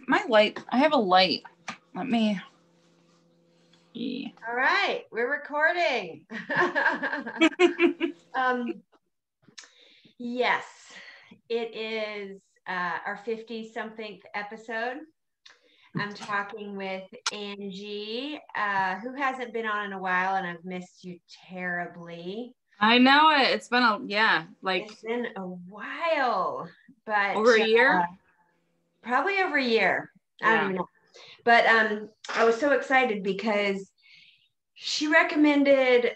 my light, I have a light. Let me. Yeah. All right, we're recording. Yes, it is our 50-something episode. I'm talking with Angie, who hasn't been on in a while, and I've missed you terribly. I know it. It's been it's been a while, but over a year. Probably over a year. Yeah. I don't even know. But I was so excited because she recommended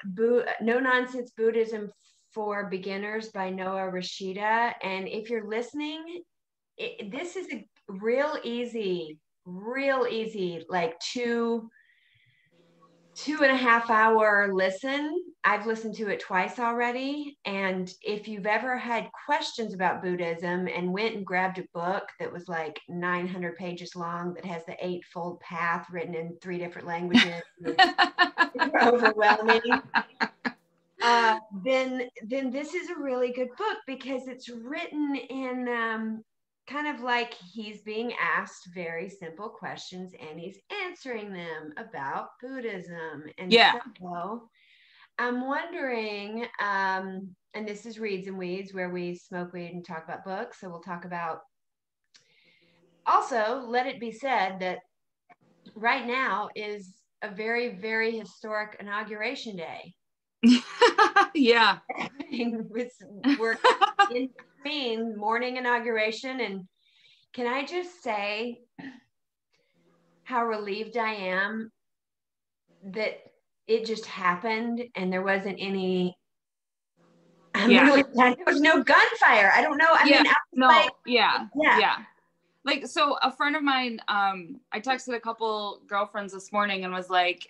No Nonsense Buddhism for Beginners by Noah Resheta. And if you're listening, this is a real easy, like 2.5 hour listen. I've listened to it twice already. And if you've ever had questions about Buddhism and went and grabbed a book that was like 900 pages long that has the Eightfold Path written in 3 different languages, it's overwhelming. Then this is a really good book because it's written in kind of like he's being asked very simple questions and he's answering them about Buddhism. And so I'm wondering, and this is Reads and Weeds, where we smoke weed and talk about books. So we'll talk about, also, let it be said that right now is a very, very historic inauguration day. Yeah. We're in between morning inauguration, and can I just say how relieved I am that it just happened and there wasn't any really glad there was no gunfire. I don't know. I mean, like, so a friend of mine, I texted a couple girlfriends this morning and was like,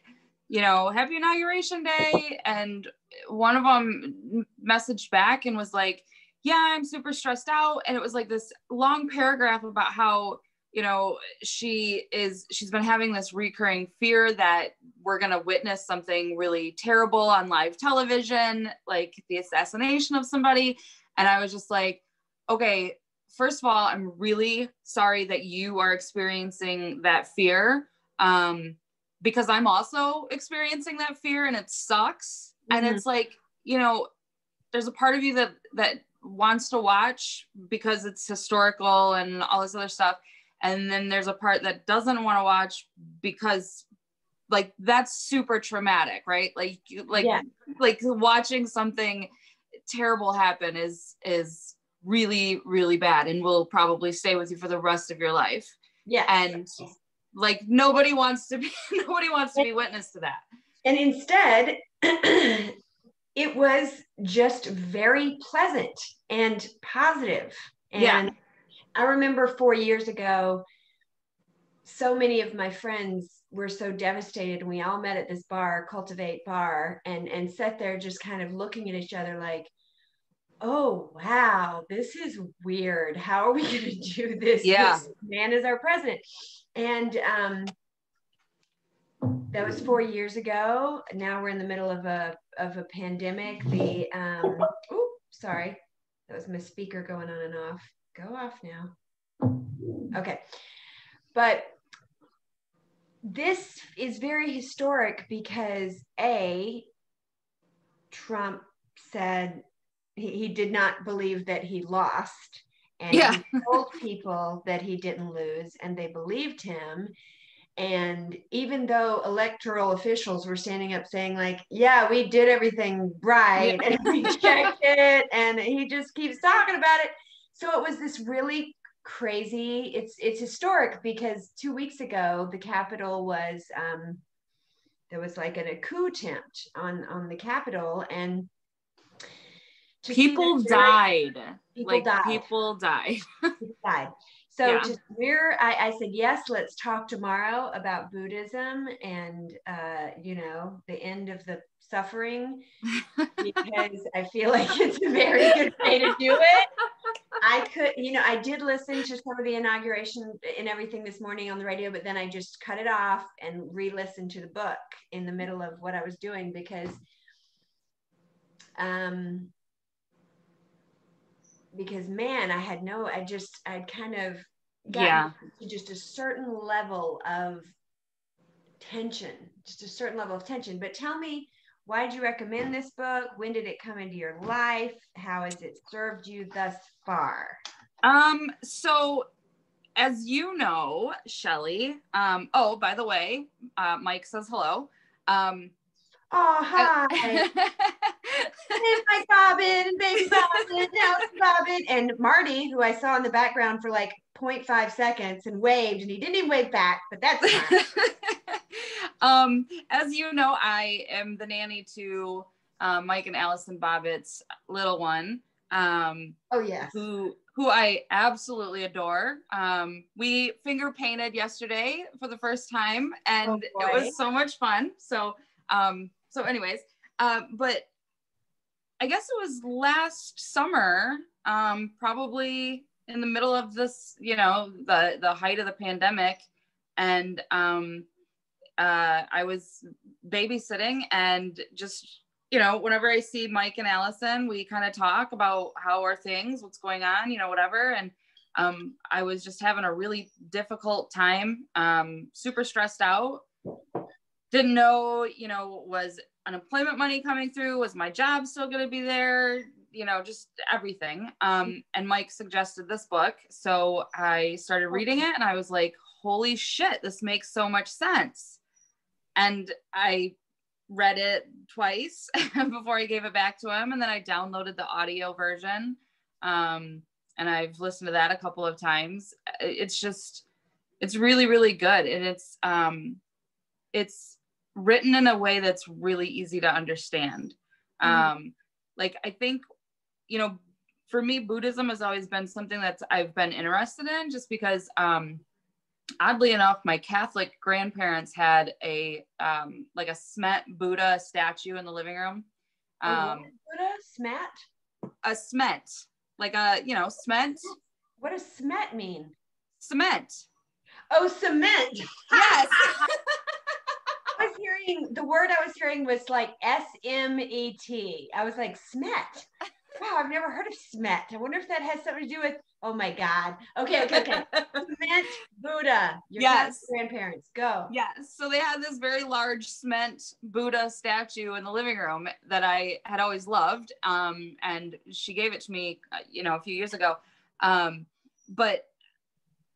happy inauguration day. And one of them messaged back and was like, yeah, I'm super stressed out. And it was like this long paragraph about how, she's been having this recurring fear that we're going to witness something really terrible on live television, like the assassination of somebody. And I was just like, okay, first of all, I'm really sorry that you are experiencing that fear. Because I'm also experiencing that fear and it sucks. Mm-hmm. And it's like, there's a part of you that wants to watch because it's historical and all this other stuff. And then there's a part that doesn't want to watch because like, that's super traumatic, right? Like watching something terrible happen is really, really bad and will probably stay with you for the rest of your life. Yeah. And like, nobody wants to be witness to that. And instead, it was just very pleasant and positive. And I remember 4 years ago, so many of my friends were so devastated, and we all met at this bar, Cultivate Bar, and sat there just kind of looking at each other like, oh, wow, this is weird. How are we going to do this? Yeah. This man is our president. And that was 4 years ago. Now we're in the middle of a pandemic. Sorry. That was my speaker going on and off. Go off now. Okay. But this is very historic because Trump said he did not believe that he lost, and he told people that he didn't lose, and they believed him. And even though electoral officials were standing up saying like, yeah, we did everything right, and we checked it, and he just keeps talking about it. So it was this really crazy, it's historic because 2 weeks ago, the Capitol was, there was like a coup attempt on the Capitol, and people died. People died. So I said, yes, let's talk tomorrow about Buddhism and, the end of the suffering, because I feel like it's a very good way to do it. I did listen to some of the inauguration and everything this morning on the radio, but then I just cut it off and re-listened to the book in the middle of what I was doing because man, I'd kind of gotten to just a certain level of tension, But tell me, why did you recommend this book? When did it come into your life? How has it served you thus far? So as you know, Shelly, oh, by the way, Mike says hello. Oh, hi. It's like Robin and baby Robin, now it's Robin. And Marty, who I saw in the background for like 0.5 seconds and waved, and he didn't even wave back, but that's fine. As you know, I am the nanny to Mike and Allison Bobbitt's little one. Oh, yes. Who I absolutely adore. We finger painted yesterday for the first time, and it was so much fun. So anyways, but I guess it was last summer, probably in the middle of this, the height of the pandemic. And I was babysitting, and just, whenever I see Mike and Allison, we kind of talk about how are things, what's going on, whatever. And I was just having a really difficult time, super stressed out. Didn't know, was unemployment money coming through? Was my job still going to be there? Just everything. And Mike suggested this book. So I started reading it, and I was like, holy shit, this makes so much sense. And I read it twice before I gave it back to him. And then I downloaded the audio version. And I've listened to that a couple of times. It's really, really good. And it's written in a way that's really easy to understand. Like, I think, for me, Buddhism has always been something I've been interested in, just because, oddly enough, my Catholic grandparents had a smet Buddha statue in the living room. Buddha? Smet? A smet, like a, smet. What does smet mean? Cement. Oh, cement. Yes. The word I was hearing was like S-M-E-T. I was like, smet. Wow, I've never heard of smet. I wonder if that has something to do with, oh my God. Okay. Cement Buddha. Your grandparents. Go. Yes. So they had this very large cement Buddha statue in the living room that I had always loved. And she gave it to me, a few years ago. But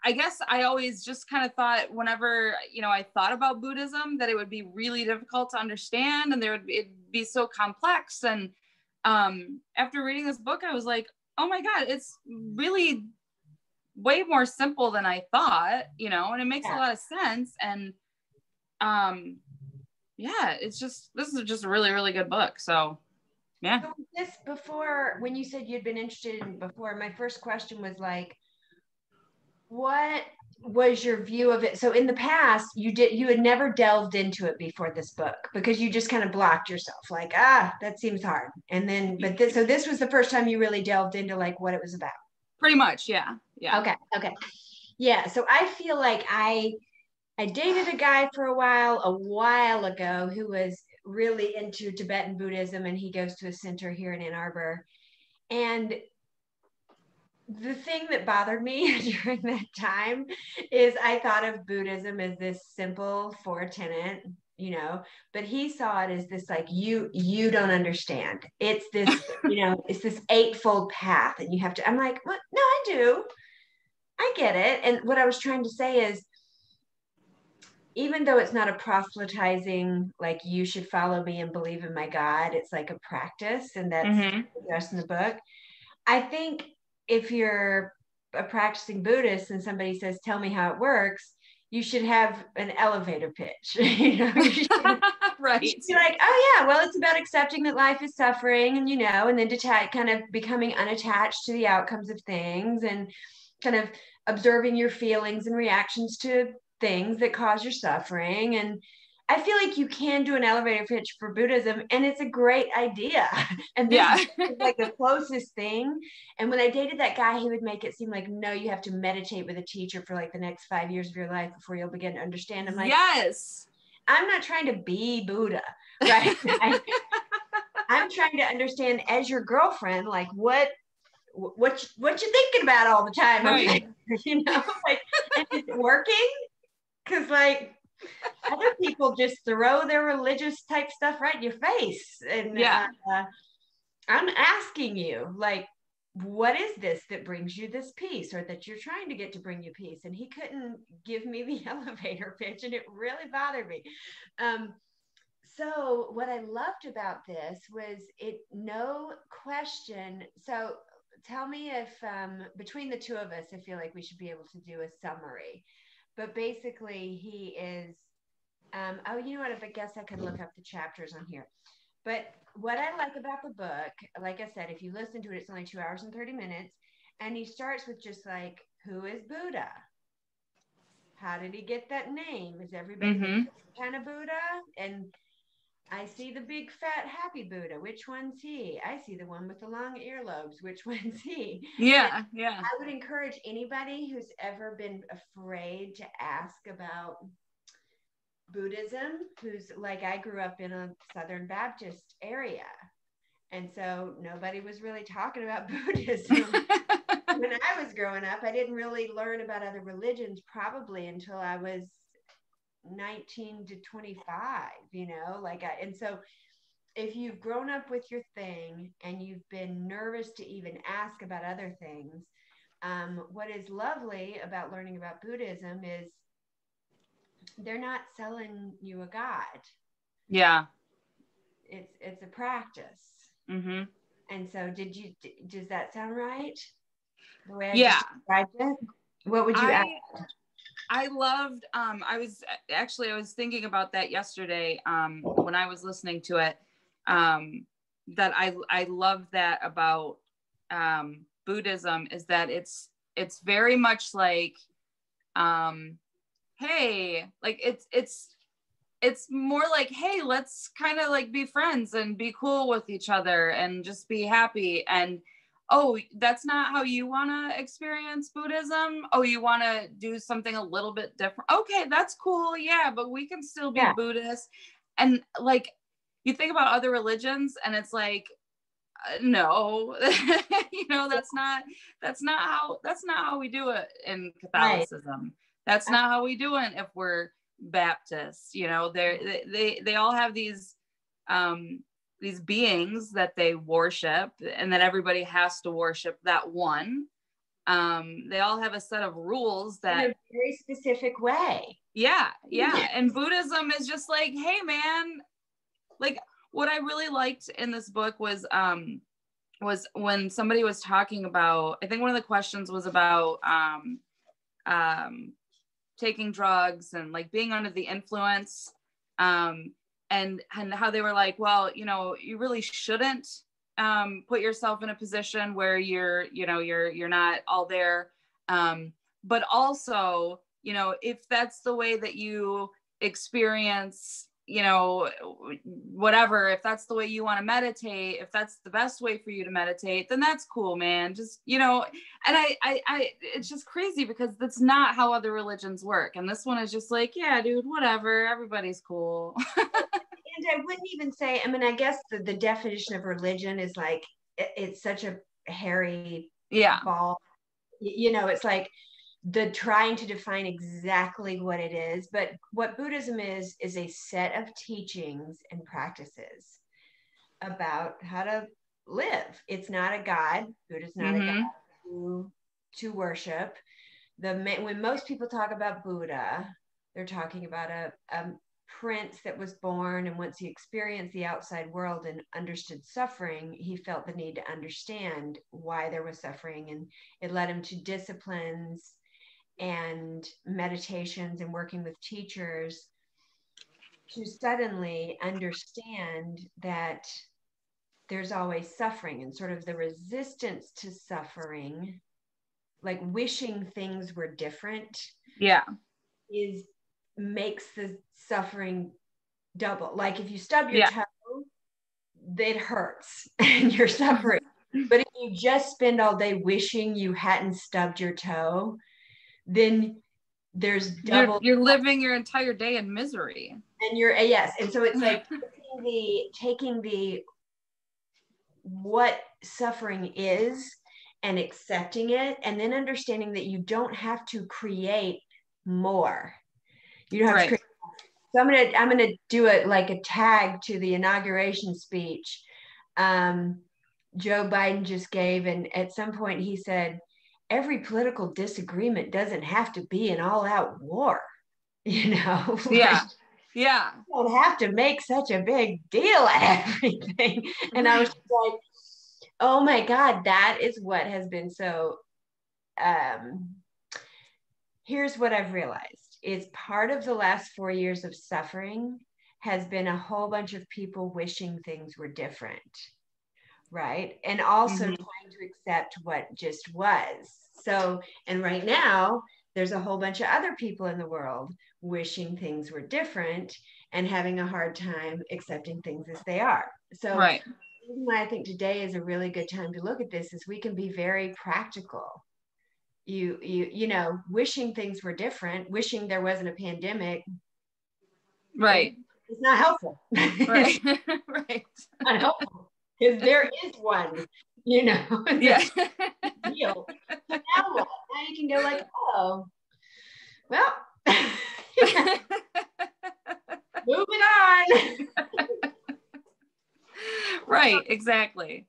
I guess I always just kind of thought, whenever, I thought about Buddhism, that it would be really difficult to understand, and it'd be so complex. And after reading this book, I was like, oh my God, it's really way more simple than I thought, and it makes a lot of sense. And this is just a really, really good book. So yeah. So this, before, when you said you'd been interested in before, my first question was like, what was your view of it? So in the past, you had never delved into it before this book, because you just kind of blocked yourself, like, that seems hard. And then, so this was the first time you really delved into like what it was about. Pretty much. Yeah. Okay. Yeah. So I feel like I dated a guy for a while ago, who was really into Tibetan Buddhism, and he goes to a center here in Ann Arbor. And the thing that bothered me during that time is I thought of Buddhism as this simple 4-tenet, but he saw it as this, like, you don't understand. It's this, it's this 8-fold path, and you have to, I'm like, well, no, I do. I get it. And what I was trying to say is, even though it's not a proselytizing, like, you should follow me and believe in my God, it's like a practice, and that's addressed in the book. I think if you're a practicing Buddhist and somebody says, tell me how it works, you should have an elevator pitch. Right. You should be like, oh yeah, well, it's about accepting that life is suffering, and and then kind of becoming unattached to the outcomes of things, and kind of observing your feelings and reactions to things that cause your suffering. And I feel like you can do an elevator pitch for Buddhism, and it's a great idea. And this is like the closest thing. And when I dated that guy, he would make it seem like, no, you have to meditate with a teacher for like the next 5 years of your life before you'll begin to understand. I'm like, yes, I'm not trying to be Buddha, right? I'm trying to understand, as your girlfriend, like, what what you thinking about all the time? Right. You know, like, and it's working, because like other people just throw their religious type stuff right in your face. And I'm asking you, like, what is this that brings you this peace, or that you're trying to get to bring you peace? And he couldn't give me the elevator pitch, and it really bothered me. So what I loved about this was it, no question. So tell me if between the two of us, I feel like we should be able to do a summary. But basically, he is. Oh, you know what? I guess I could look up the chapters on here. But what I like about the book, like I said, if you listen to it, it's only 2 hours and 30 minutes. And he starts with just like, who is Buddha? How did he get that name? Is everybody kind of Buddha? And I see the big fat happy Buddha. Which one's he? I see the one with the long earlobes. Which one's he? Yeah, and yeah. I would encourage anybody who's ever been afraid to ask about Buddhism, who's like, I grew up in a Southern Baptist area. And so nobody was really talking about Buddhism. When I was growing up, I didn't really learn about other religions probably until I was 19 to 25, you know, like and so if you've grown up with your thing and you've been nervous to even ask about other things, what is lovely about learning about Buddhism is they're not selling you a god. Yeah. It's a practice. And so does that sound right? The way I just described it? What would you add? I loved, I was thinking about that yesterday when I was listening to it, that I love that about Buddhism is that it's very much like, hey, like it's more like, hey, let's kind of like be friends and be cool with each other and just be happy. And oh, that's not how you want to experience Buddhism? Oh, you want to do something a little bit different? Okay, that's cool. Yeah, but we can still be Buddhist. And like, you think about other religions and it's like, no, you know, that's not how we do it in Catholicism. Right. That's not how we do it if we're Baptists. You know, they all have these beings that they worship and that everybody has to worship that one. They all have a set of rules that in a very specific way. Yeah. And Buddhism is just like, hey man, like what I really liked in this book was when somebody was talking about, I think one of the questions was about taking drugs and like being under the influence, and how they were like, well, you know, you really shouldn't put yourself in a position where you're not all there, but also, you know, if that's the way that you experience, you know, whatever, if that's the way you want to meditate, if that's the best way for you to meditate, then that's cool, man. Just, you know, and I it's just crazy because that's not how other religions work. And this one is just like, yeah, dude, whatever, everybody's cool. And I wouldn't even say, I mean, I guess the definition of religion is like, it's such a hairy ball. You know, it's like the trying to define exactly what it is. But what Buddhism is a set of teachings and practices about how to live. It's not a god. Buddha's not a god to worship. When most people talk about Buddha, they're talking about a prince that was born, and once he experienced the outside world and understood suffering, he felt the need to understand why there was suffering, and it led him to disciplines and meditations and working with teachers to suddenly understand that there's always suffering, and sort of the resistance to suffering, like wishing things were different, makes the suffering double. Like if you stub your toe, it hurts and you're suffering. But if you just spend all day wishing you hadn't stubbed your toe, then there's double. You're living your entire day in misery. And and so it's like taking the what suffering is and accepting it, and then understanding that you don't have to create more. You don't have to create. So I'm gonna do it like a tag to the inauguration speech Joe Biden just gave, and at some point he said, every political disagreement doesn't have to be an all-out war, you know. Yeah. Yeah. You don't have to make such a big deal out of everything. And I was like, oh my God, that is what has been so here's what I've realized is part of the last 4 years of suffering has been a whole bunch of people wishing things were different, right? And also trying to accept what just was. So, and right now, there's a whole bunch of other people in the world wishing things were different and having a hard time accepting things as they are. So, right. The reason why I think today is a really good time to look at this is we can be very practical. You know, wishing things were different, wishing there wasn't a pandemic. Right. It's not helpful. Right. Right. It's not helpful because there is one, you know. Yeah. Deal. So now what? Now you can go like, oh, well, moving on. Right. Exactly.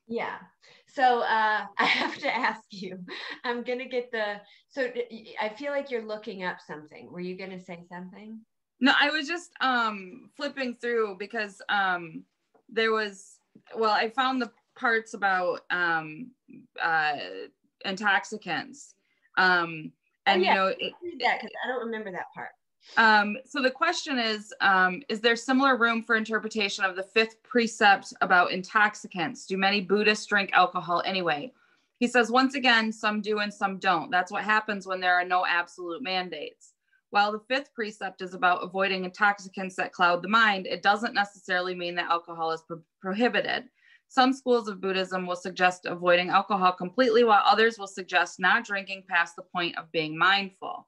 Yeah. So I have to ask you, I'm going to get so I feel like you're looking up something. Were you going to say something? No, I was just flipping through because there was, I found the parts about intoxicants. And you know, read that because I don't remember that part. So the question is there similar room for interpretation of the fifth precept about intoxicants? Do many Buddhists drink alcohol anyway? He says, once again, some do and some don't. That's what happens when there are no absolute mandates. While the fifth precept is about avoiding intoxicants that cloud the mind, it doesn't necessarily mean that alcohol is prohibited. Some schools of Buddhism will suggest avoiding alcohol completely, while others will suggest not drinking past the point of being mindful.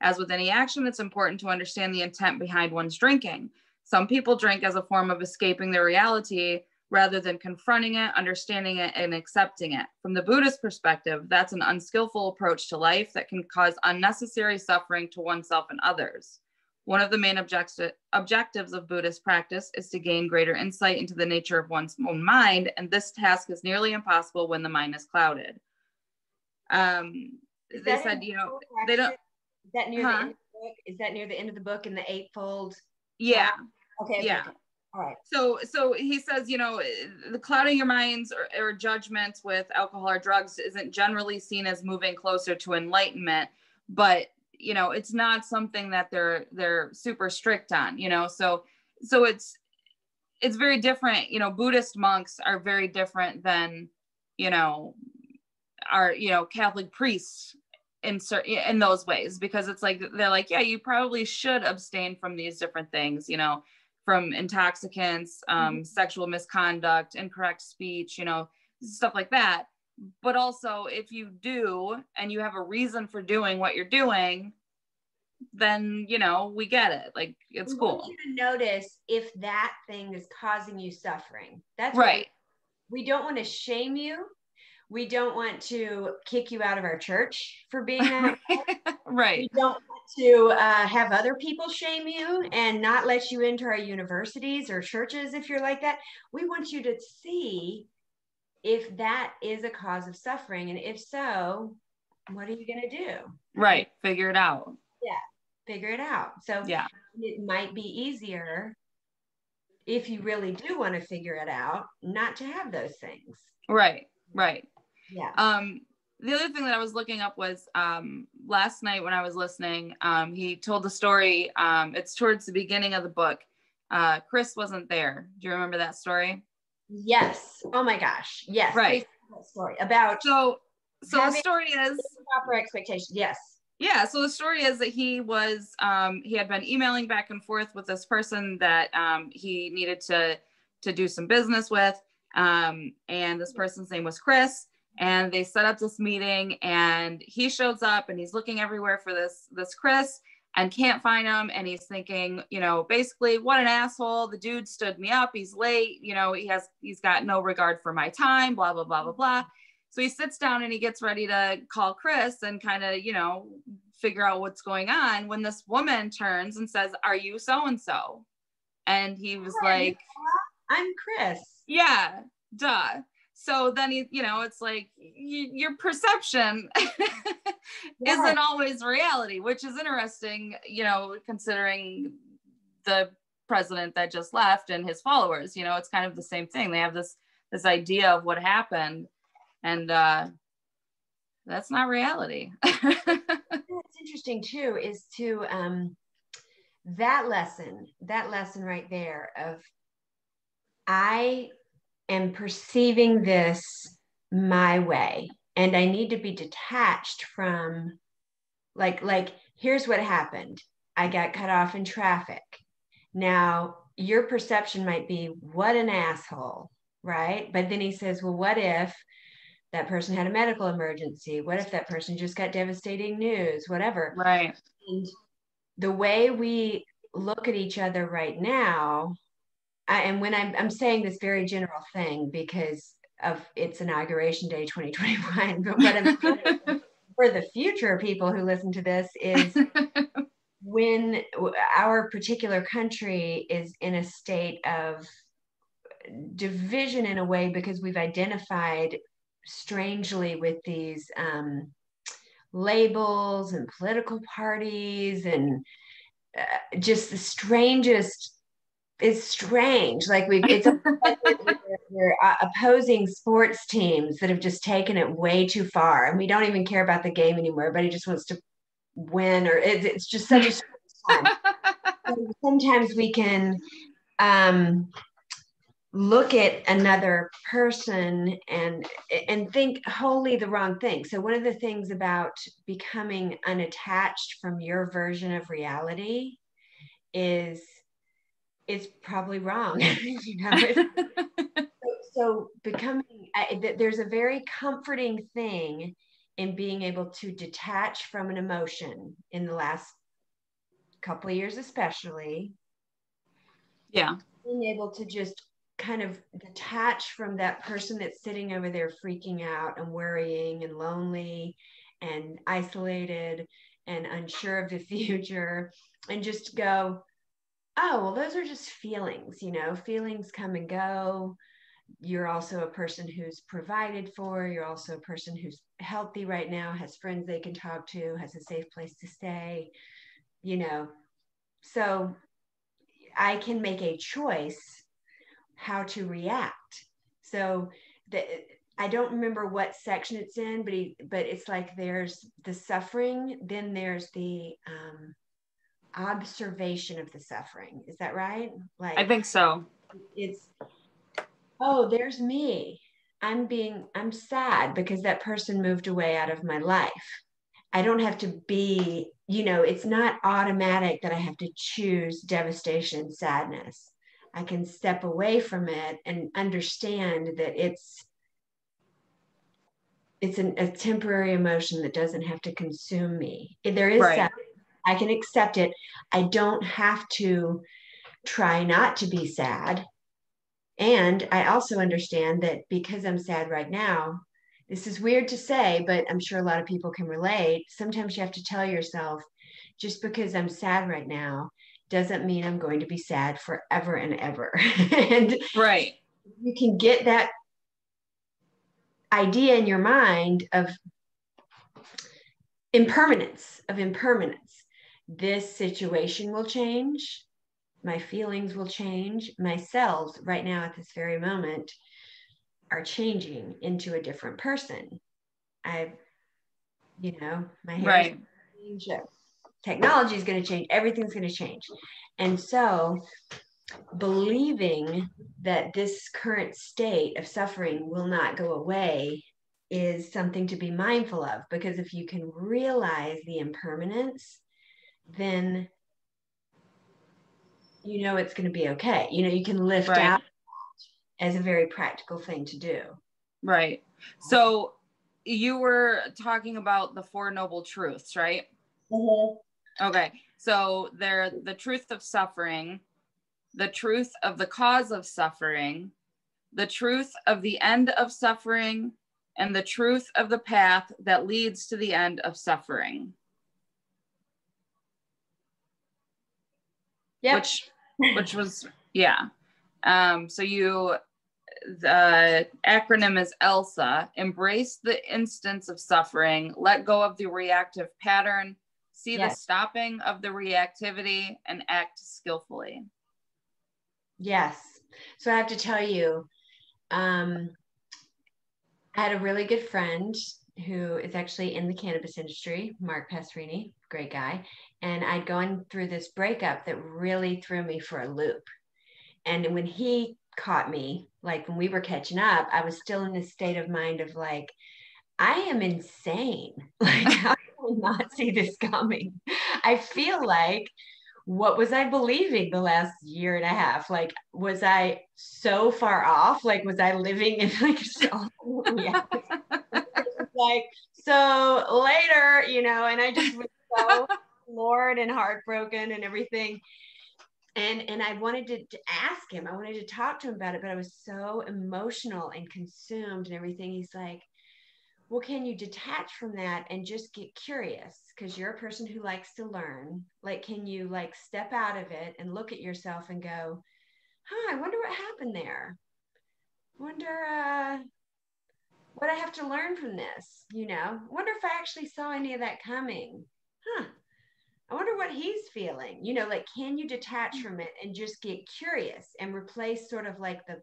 As with any action, it's important to understand the intent behind one's drinking. Some people drink as a form of escaping their reality rather than confronting it, understanding it, and accepting it. From the Buddhist perspective, that's an unskillful approach to life that can cause unnecessary suffering to oneself and others. One of the main objectives of Buddhist practice is to gain greater insight into the nature of one's own mind, and this task is nearly impossible when the mind is clouded. They said, you know, they don't. Is that near the end of the book? Is that near the end of the book in the eightfold? Yeah. Okay. Yeah. Okay. All right. So he says, you know, the clouding your minds or judgments with alcohol or drugs isn't generally seen as moving closer to enlightenment, but you know, it's not something that they're super strict on, you know, so it's very different. You know, Buddhist monks are very different than, you know, our, you know, Catholic priests in those ways, because it's like, they're like, yeah, you probably should abstain from these different things, you know, from intoxicants, sexual misconduct, incorrect speech, you know, stuff like that. But also, if you do, and you have a reason for doing what you're doing, then, you know, we get it. Like, it's cool. We want you to notice if that thing is causing you suffering. That's right. We don't want to shame you. We don't want to kick you out of our church for being that way. Right. We don't want to have other people shame you and not let you into our universities or churches if you're like that. We want you to see if that is a cause of suffering. And if so, what are you going to do? Right. Figure it out. Yeah. Figure it out. So yeah, it might be easier if you really do want to figure it out, not to have those things. Right. Yeah. The other thing that I was looking up was last night when I was listening, he told the story. It's towards the beginning of the book. Chris wasn't there. Do you remember that story? Yes. Oh my gosh. Yes. Right. That story about so the story is proper expectations. Yes. Yeah. So the story is that he was he had been emailing back and forth with this person that he needed to do some business with. And this person's name was Chris, and they set up this meeting, and he shows up and he's looking everywhere for this Chris, and can't find him. And he's thinking, you know, basically, what an asshole. The dude stood me up. He's late. You know, he's got no regard for my time, blah, blah, blah, blah, blah. So he sits down and he gets ready to call Chris and kind of, you know, figure out what's going on, when this woman turns and says, "Are you so-and-so?" And he was like, "I'm Chris." Yeah, duh. So then he, you know, it's like your perception isn't always reality, which is interesting, you know, considering the president that just left and his followers. You know, it's kind of the same thing. They have this idea of what happened, and that's not reality. What's interesting too is to that lesson right there of, I am perceiving this my way, and I need to be detached from like here's what happened. I got cut off in traffic. Now your perception might be, what an asshole, right? But then he says, well, what if that person had a medical emergency? What if that person just got devastating news? Whatever. Right. And the way we look at each other right now, and when I'm saying this very general thing because of its inauguration day 2021, but what I'm saying for the future people who listen to this is when our particular country is in a state of division in a way because we've identified strangely with these labels and political parties and just the strangest. It's strange. Like it's we're opposing sports teams that have just taken it way too far, and we don't even care about the game anymore. Everybody just wants to win, or it's just such a strange time. Sometimes we can look at another person and think wholly the wrong thing. So one of the things about becoming unattached from your version of reality is it's probably wrong. You know? So becoming, there's a very comforting thing in being able to detach from an emotion in the last couple of years, especially. Yeah. Being able to just kind of detach from that person that's sitting over there freaking out and worrying and lonely and isolated and unsure of the future, and just go, oh, well, those are just feelings, you know, feelings come and go. You're also a person who's provided for. You're also a person who's healthy right now, has friends they can talk to, has a safe place to stay, you know. So I can make a choice how to react. So I don't remember what section it's in, but it's like there's the suffering, then there's the observation of the suffering. Is that right? Like, I think so. It's, oh, there's me. I'm sad because that person moved away out of my life. I don't have to be, you know, it's not automatic that I have to choose devastation and sadness. I can step away from it and understand that it's a temporary emotion that doesn't have to consume me. There is right. sadness. I can accept it. I don't have to try not to be sad. And I also understand that because I'm sad right now, this is weird to say, but I'm sure a lot of people can relate. Sometimes you have to tell yourself, just because I'm sad right now doesn't mean I'm going to be sad forever and ever. And right. You can get that idea in your mind of impermanence. This situation will change. My feelings will change. My cells right now at this very moment are changing into a different person. My hair right. is change. Technology is going to change. Everything's going to change. And so believing that this current state of suffering will not go away is something to be mindful of, because if you can realize the impermanence, then you know it's going to be okay. You know, you can lift right. out as a very practical thing to do. Right. So you were talking about the Four Noble Truths, right? Mm-hmm. Okay. So they're the truth of suffering, the truth of the cause of suffering, the truth of the end of suffering, and the truth of the path that leads to the end of suffering. Yep. Which was, yeah. So the acronym is ELSA: embrace the instance of suffering, let go of the reactive pattern, see the stopping of the reactivity, and act skillfully. Yes. So I have to tell you, I had a really good friend who is actually in the cannabis industry, Mark Passerini, great guy. And I'd gone through this breakup that really threw me for a loop. And when he caught me, like when we were catching up, I was still in this state of mind of like, I am insane. Like, how can I not see this coming? I feel like, what was I believing the last year and a half? Like, was I so far off? Like, was I living in like like, so later, you know, and I just was so floored and heartbroken and everything. And I wanted to ask him, I wanted to talk to him about it, but I was so emotional and consumed and everything. He's like, well, can you detach from that and just get curious? Because you're a person who likes to learn. Like, can you like step out of it and look at yourself and go, I wonder what happened there. Wonder what I have to learn from this, you know? Wonder if I actually saw any of that coming. I wonder what he's feeling. You know, like, can you detach from it and just get curious and replace sort of like the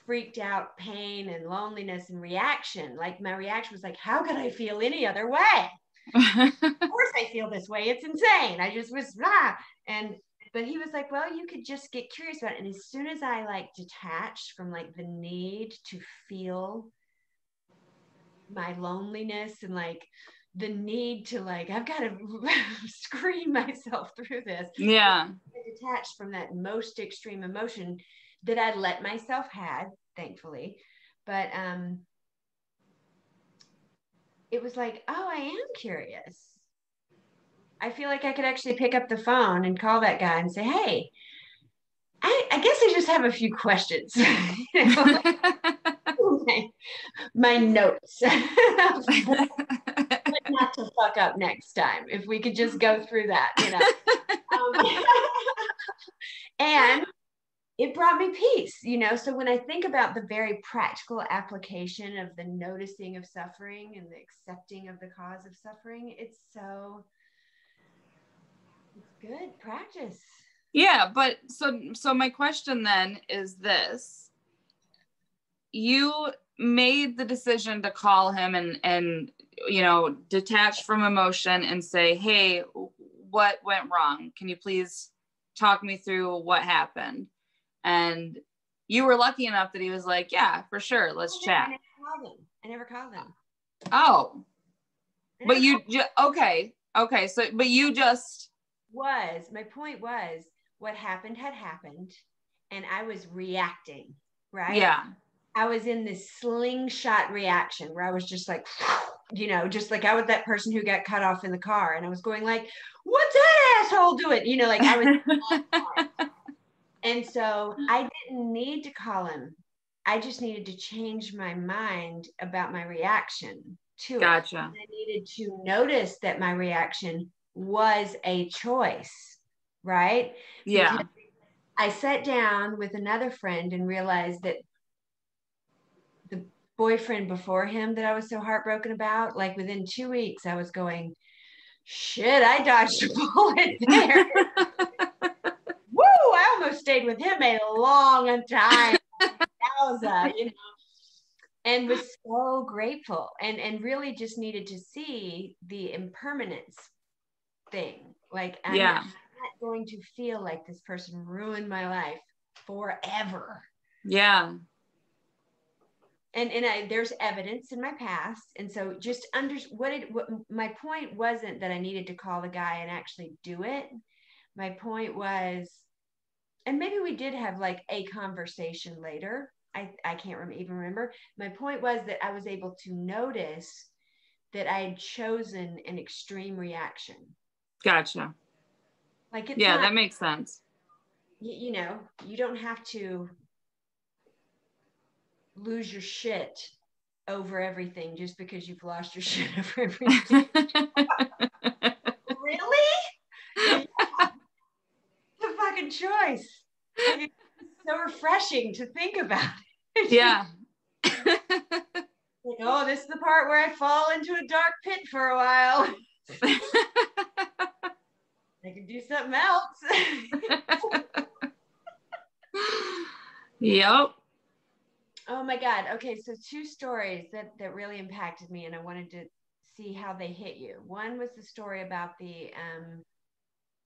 freaked out pain and loneliness and reaction? Like, my reaction was like, how could I feel any other way? Of course I feel this way. It's insane. I just was but he was like, well, you could just get curious about it. And as soon as I like detached from like the need to feel my loneliness and like the need to like, I've got to scream myself through this. Yeah. I detached from that most extreme emotion that I let myself had, thankfully. But it was like, oh, I am curious. I feel like I could actually pick up the phone and call that guy and say, hey, I guess I just have a few questions. You know, my notes. Not to fuck up next time. If we could just go through that, you know. And it brought me peace, you know. So when I think about the very practical application of the noticing of suffering and the accepting of the cause of suffering, it's good practice. Yeah, but so my question then is this: you made the decision to call him and you know, detach from emotion and say, hey, what went wrong? Can you please talk me through what happened? And you were lucky enough that he was like, yeah, for sure, let's chat. I never called him. Oh, but you okay, so but you just my point was, what happened had happened and I was reacting, right? Yeah. I was in this slingshot reaction where I was just like, you know, just like I was that person who got cut off in the car and I was going like, what's that asshole doing? You know, like I was. And so I didn't need to call him. I just needed to change my mind about my reaction to it. And I needed to notice that my reaction was a choice, right? Yeah. Because I sat down with another friend and realized that the boyfriend before him that I was so heartbroken about, like within 2 weeks, I was going, shit, I dodged a bullet there. Woo! I almost stayed with him a long time. Yowza, you know, and was so grateful and really just needed to see the impermanence thing. Like, I'm not going to feel like this person ruined my life forever. Yeah. And there's evidence in my past. And so just what my point wasn't that I needed to call the guy and actually do it. My point was, and maybe we did have like a conversation later. I can't even remember. My point was that I was able to notice that I had chosen an extreme reaction. Gotcha. Like, it's yeah, not, that makes sense. you know, you don't have to lose your shit over everything just because you've lost your shit over everything. Really? Yeah. It's a fucking choice. Like, it's so refreshing to think about it. Yeah. Like, oh, this is the part where I fall into a dark pit for a while. I can do something else. Yep. Oh my God. Okay, so two stories that really impacted me, and I wanted to see how they hit you. One was the story about the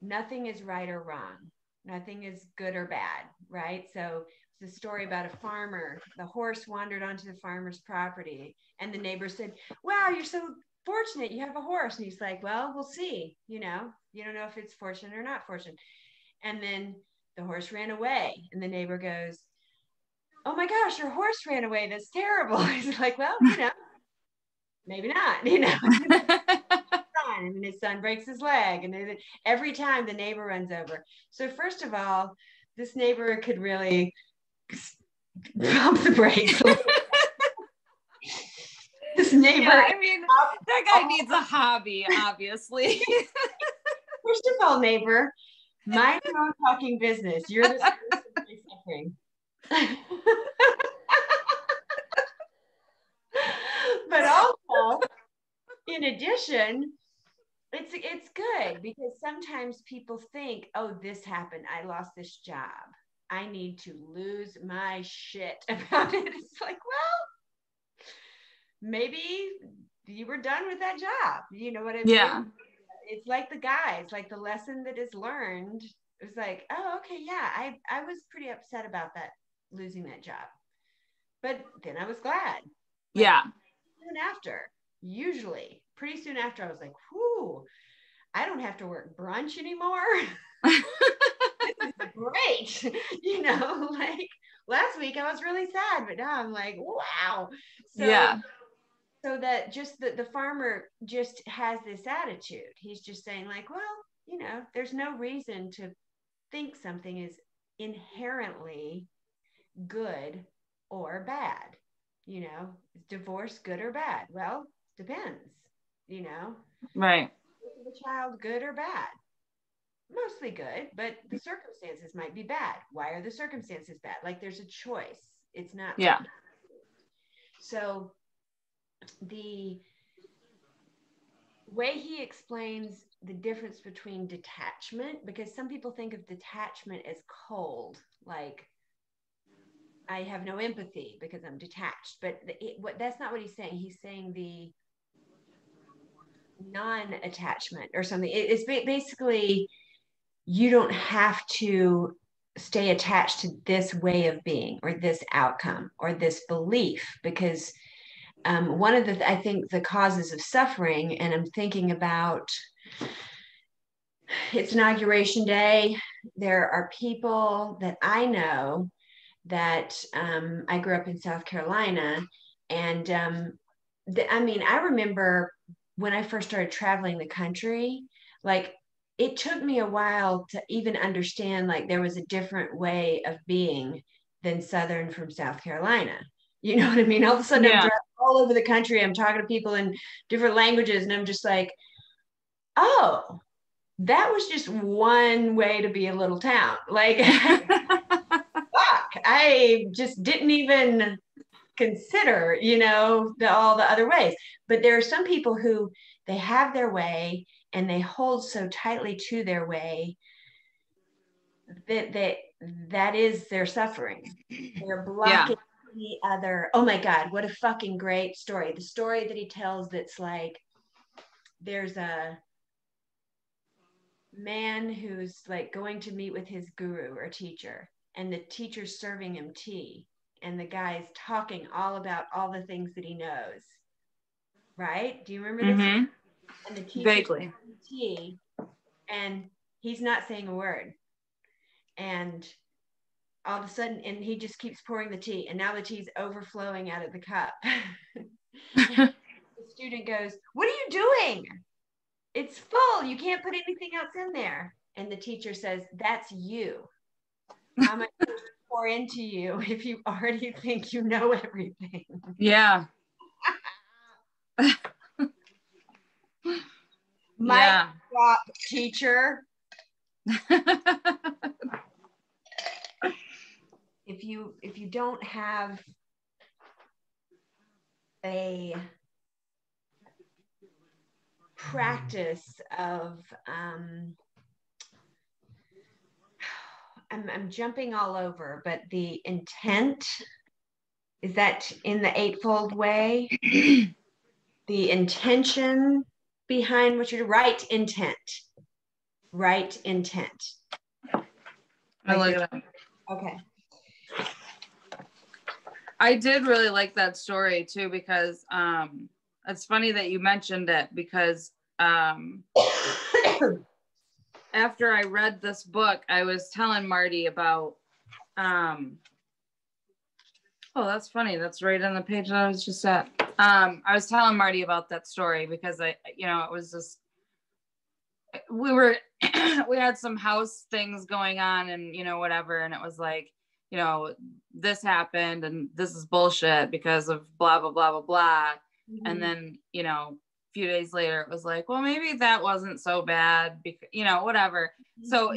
nothing is right or wrong, nothing is good or bad, right? So it's a story about a farmer. The horse wandered onto the farmer's property, and the neighbor said, "Wow, you're so fortunate. You have a horse." And he's like, "Well, we'll see. You know, you don't know if it's fortunate or not fortunate." And then the horse ran away, and the neighbor goes, "Oh my gosh, your horse ran away. That's terrible." He's like, "Well, you know, maybe not, you know." And then his son breaks his leg, and then every time the neighbor runs over. So first of all, this neighbor could really pump the brakes. This neighbor, yeah, I mean, that guy needs a hobby, obviously. First of all, neighbor, mind your own fucking business. You're the suffering. But also, in addition, it's good because sometimes people think, "Oh, this happened. I lost this job. I need to lose my shit about it." It's like, well, maybe you were done with that job. You know what I mean? Yeah. It's like the guys, like the lesson that is learned. It's like, oh, okay, yeah, I was pretty upset about that, losing that job, but then I was glad. Like, yeah. soon after, usually pretty soon after, I was like, whoo, I don't have to work brunch anymore. This is great. You know, like last week I was really sad, but now I'm like, wow. So yeah. So that just the farmer just has this attitude. He's just saying, like, well, you know, there's no reason to think something is inherently good or bad. You know, is divorce good or bad? Well, depends. You know, Right. is the child good or bad? Mostly good, but the circumstances might be bad. Why are the circumstances bad? Like, there's a choice. It's not yeah. like, so the way he explains the difference between detachment, because some people think of detachment as cold, like I have no empathy because I'm detached, but that's not what he's saying. He's saying the non-attachment or something. It's basically, you don't have to stay attached to this way of being or this outcome or this belief, because one of the, I think, the causes of suffering, and I'm thinking about, it's Inauguration Day. There are people that I know that I grew up in South Carolina. And I mean, I remember when I first started traveling the country, like it took me a while to even understand like there was a different way of being than Southern from South Carolina. You know what I mean? All of a sudden, I'm driving all over the country. I'm talking to people in different languages, and I'm just like, oh, that was just one way to be a little town. Like, fuck, I just didn't even consider, you know, all the other ways. But there are some people who they have their way and they hold so tightly to their way that is their suffering. They're blocking the other. Oh my God, what a fucking great story. The story that he tells, that's like, there's a man who's like going to meet with his guru or teacher, and the teacher's serving him tea, and the guy's talking all about all the things that he knows, right? Do you remember this? Mm-hmm. And the teacher's Vaguely. tea, and he's not saying a word, and all of a sudden, and he just keeps pouring the tea, and now the tea's overflowing out of the cup. The student goes, "What are you doing?" it's full. You can't put anything else in there. And the teacher says, that's you. How much to pour into you if you already think you know everything? Yeah. Mic drop, teacher. If you don't have a practice of I'm jumping all over, but the intent, is that in the eightfold way? The intention behind what you're, right intent. I look it up. Okay. I did really like that story too, because it's funny that you mentioned it, because after I read this book, I was telling Marty about oh, that's funny. That's right on the page that I was just at. I was telling Marty about that story because it was just, we had some house things going on and, whatever. And it was like, this happened and this is bullshit because of blah, blah, blah, blah, blah. Mm-hmm. And then, a few days later, it was like, well, maybe that wasn't so bad because, whatever. Mm-hmm. So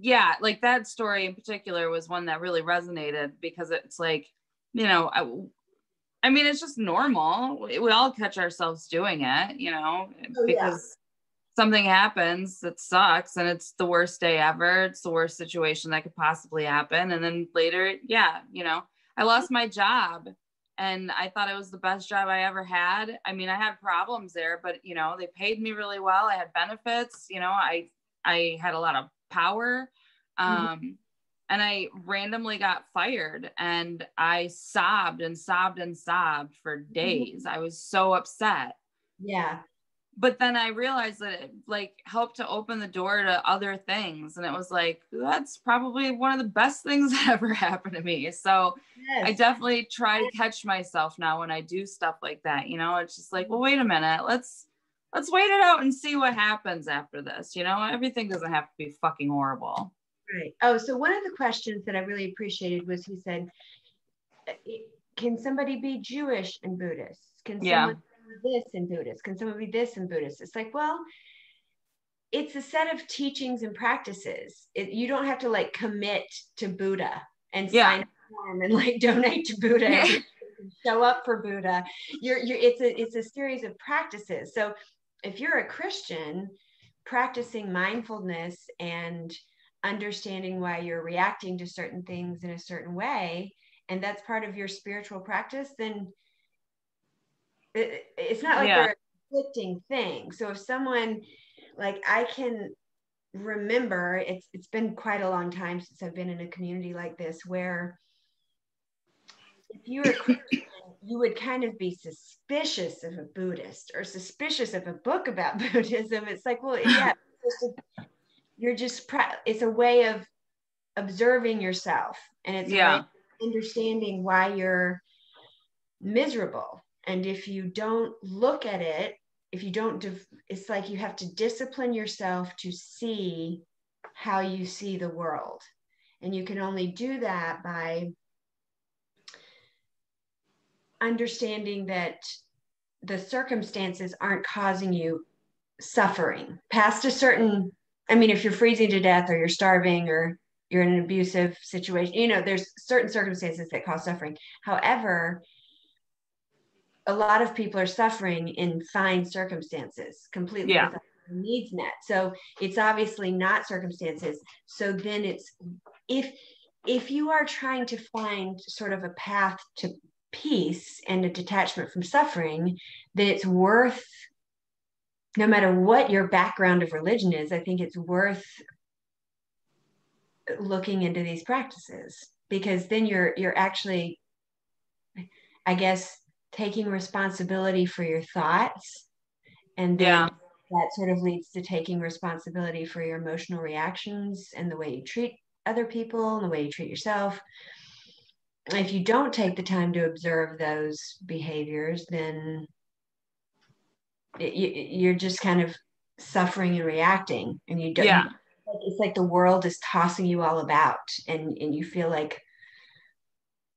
yeah, like that story in particular was one that really resonated because it's like, I mean, it's just normal. We all catch ourselves doing it, because something happens that sucks and it's the worst day ever. It's the worst situation that could possibly happen. And then later, I lost my job and I thought it was the best job I ever had. I mean, I had problems there, but, they paid me really well. I had benefits, I had a lot of power. And I randomly got fired and I sobbed and sobbed and sobbed for days. I was so upset. Yeah. But then I realized that it helped to open the door to other things. And it was like, that's probably one of the best things that ever happened to me. So yes. I definitely try to catch myself now when I do stuff like that. It's just like, well, wait a minute, let's wait it out and see what happens after this. Everything doesn't have to be fucking horrible. Right. Oh, so one of the questions that I really appreciated was, he said, can somebody be Jewish and Buddhist? Can someone be this in Buddhist? Can someone be this in Buddhist? It's like, well, it's a set of teachings and practices. You don't have to commit to Buddha and sign a form and donate to Buddha and show up for Buddha. It's a series of practices. So if you're a Christian, practicing mindfulness and understanding why you're reacting to certain things in a certain way, and that's part of your spiritual practice, then it's not like they're a conflicting thing. So if someone, I can remember, it's been quite a long time since I've been in a community like this, where if you were a Christian, you would kind of be suspicious of a Buddhist or suspicious of a book about Buddhism. It's like, well, yeah, it's a way of observing yourself, and it's a way of understanding why you're miserable. And if you don't look at it, it's like you have to discipline yourself to see how you see the world. And you can only do that by understanding that the circumstances aren't causing you suffering past a certain, if you're freezing to death or you're starving or you're in an abusive situation, there's certain circumstances that cause suffering. However, a lot of people are suffering in fine circumstances, completely without their needs met. So it's obviously not circumstances. So then it's, if you are trying to find sort of a path to peace and a detachment from suffering, then it's worth, no matter what your background of religion is, I think it's worth looking into these practices, because then you're actually, I guess, taking responsibility for your thoughts, and then that sort of leads to taking responsibility for your emotional reactions and the way you treat other people and the way you treat yourself. If you don't take the time to observe those behaviors, then you're just kind of suffering and reacting, and you don't. Yeah. It's like the world is tossing you all about, and you feel like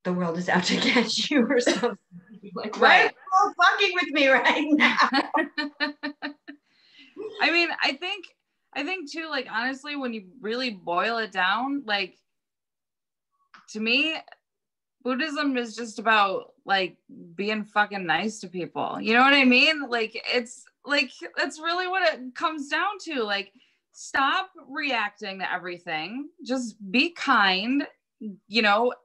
the world is out to get you or something. Like, Right. why are you fucking with me right now? I mean, I think too, like, honestly, when you really boil it down, like, to me, Buddhism is just about like being fucking nice to people. You know what I mean? Like, it's like, that's really what it comes down to. Like, stop reacting to everything. Just be kind,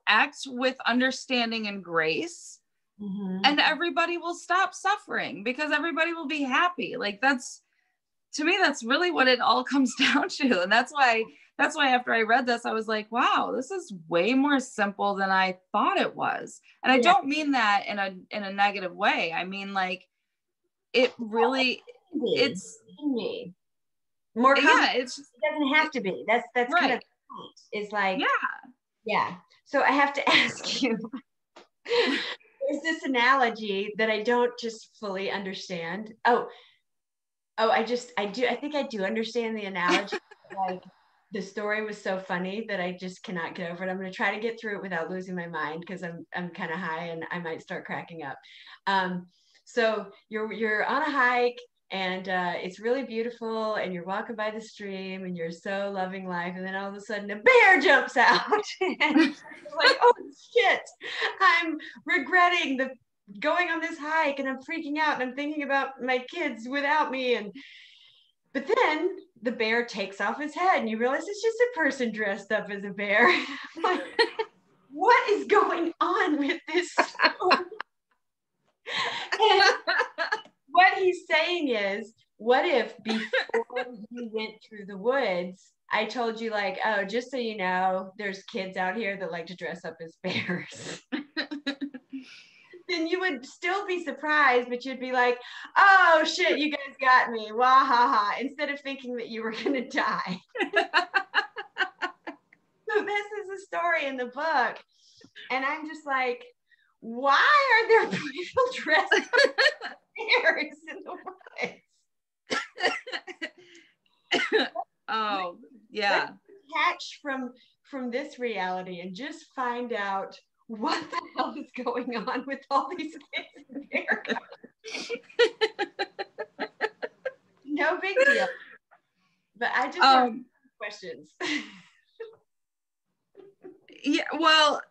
act with understanding and grace. Mm-hmm. And everybody will stop suffering because everybody will be happy. Like, to me, that's really what it all comes down to. And that's why after I read this, I was like, wow, this is way more simple than I thought it was. And I don't mean that in a negative way. I mean, like, it really, it's more complicated. It doesn't have to be. That's right. Kind of the point. It's like, yeah. So I have to ask you, there's this analogy that I don't just fully understand. I think I do understand the analogy. Like, the story was so funny that I just cannot get over it. I'm going to try to get through it without losing my mind, because I'm kind of high and I might start cracking up. So you're on a hike, and it's really beautiful, and you're walking by the stream, and you're so loving life, and then all of a sudden a bear jumps out, and you're like, oh shit, I'm regretting going on this hike, and I'm freaking out, and I'm thinking about my kids without me, but then the bear takes off his head, and you realize it's just a person dressed up as a bear. Like, what is going on with this story? And what he's saying is, what if before you went through the woods, I told you, like, oh, just so you know, there's kids out here that like to dress up as bears. Then you would still be surprised, but you'd be like, oh shit, you guys got me. Wah ha ha. Instead of thinking that you were gonna die. So this is a story in the book. And I'm just like, why are there people dressed as bears in the woods? Oh, yeah. Let's detach from this reality and just find out what the hell is going on with all these kids in America. No big deal. But I just have questions. Yeah, well,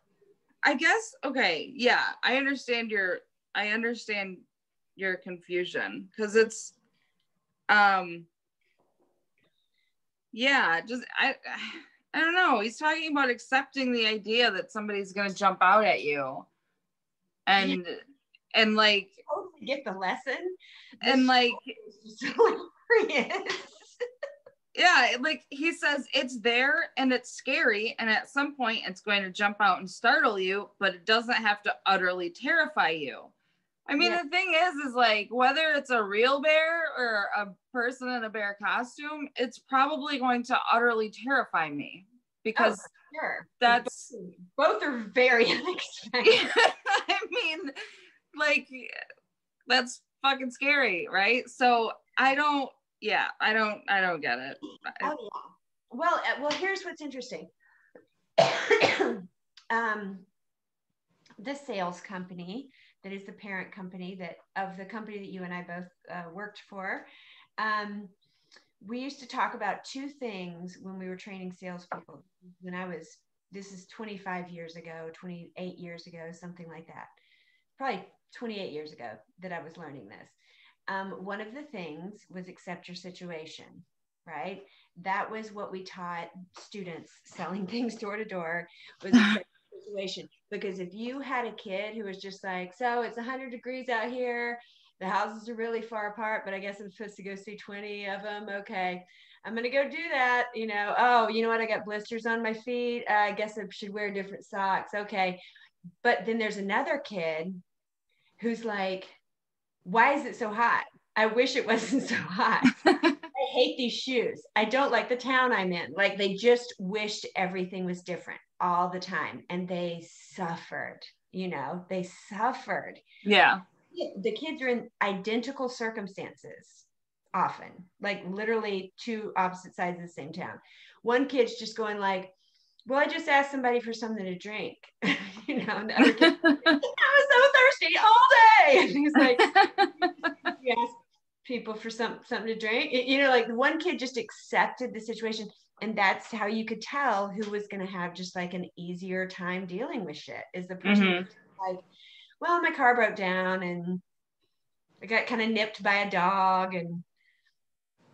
I guess, okay, yeah, I understand your confusion, because it's yeah, just I don't know. He's talking about accepting the idea that somebody's going to jump out at you, and like, get the lesson, and like, hilarious. Yeah, like, he says it's there and it's scary, and at some point it's going to jump out and startle you, but it doesn't have to utterly terrify you. I mean, the thing is like, whether it's a real bear or a person in a bear costume, it's probably going to utterly terrify me, because that's both are very unexpected. I mean, like, that's fucking scary, right? So I don't get it. Oh yeah. Well, here's what's interesting. The sales company that is the parent company of the company that you and I both worked for. We used to talk about two things when we were training salespeople. This is 25 years ago, 28 years ago, something like that. Probably 28 years ago that I was learning this. One of the things was accept your situation, right? That was what we taught students selling things door to door, was accept your situation. Because if you had a kid who was just like, so it's 100 degrees out here, the houses are really far apart, but I guess I'm supposed to go see 20 of them. Okay, I'm going to go do that. Oh, you know what? I got blisters on my feet. I guess I should wear different socks. Okay. But then there's another kid who's like, why is it so hot? I wish it wasn't so hot. I hate these shoes. I don't like the town I'm in. Like, they just wished everything was different all the time. And they suffered, they suffered. Yeah. The kids are in identical circumstances. often, like literally two opposite sides of the same town. One kid's just going like, well, I just asked somebody for something to drink, and the other kid, I was so thirsty all day. And he's like, you ask people for something to drink, like one kid just accepted the situation. And that's how you could tell who was going to have just like an easier time dealing with shit, is the person like, well, my car broke down and I got kind of nipped by a dog and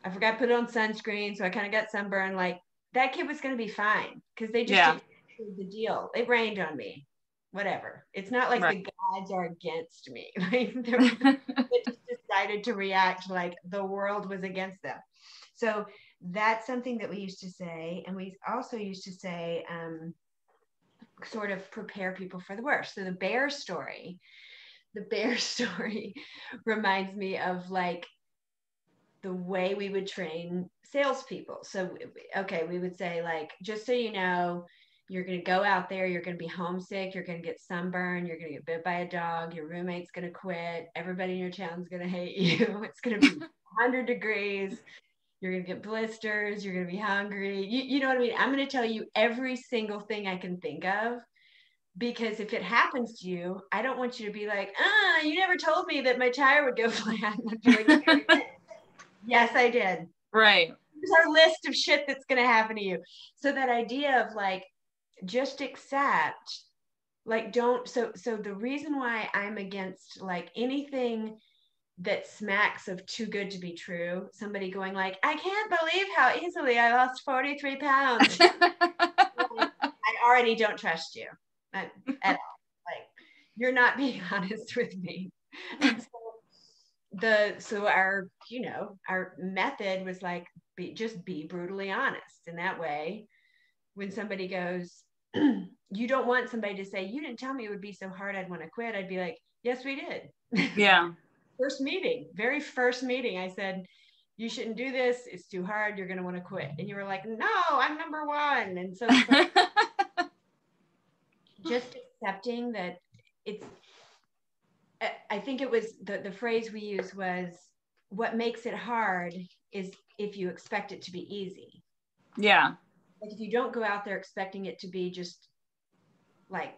I forgot to put on sunscreen, so I kind of got sunburned. Like, that kid was going to be fine because they just accepted the deal. It rained on me, whatever. It's not like the gods are against me. Like, they just decided to react like the world was against them. So that's something that we used to say. And we also used to say, sort of prepare people for the worst. So the bear story reminds me of like the way we would train salespeople. So, okay, we would say like, just so you know, you're going to go out there, you're going to be homesick, you're going to get sunburned, you're going to get bit by a dog, your roommate's going to quit, everybody in your town's going to hate you, it's going to be 100 degrees, you're going to get blisters, you're going to be hungry. You know what I mean? I'm going to tell you every single thing I can think of, because if it happens to you, I don't want you to be like, you never told me that my tire would go flat. Yes, I did. Right. Here's our list of shit that's going to happen to you. So that idea of like, just accept, like, don't. So the reason why I'm against like anything that smacks of too good to be true, somebody going like, I can't believe how easily I lost 43 pounds. I already don't trust you at all. Like, you're not being honest with me. And so our method was like, just be brutally honest. And that way, when somebody goes, you don't want somebody to say, you didn't tell me it would be so hard, I'd want to quit. I'd be like, yes, we did. Yeah. Very first meeting, I said, you shouldn't do this. It's too hard. You're going to want to quit. And you were like, no, I'm number one. And so just accepting that I think it was the phrase we used was, what makes it hard is if you expect it to be easy. Yeah. Like, if you don't go out there expecting it to be just like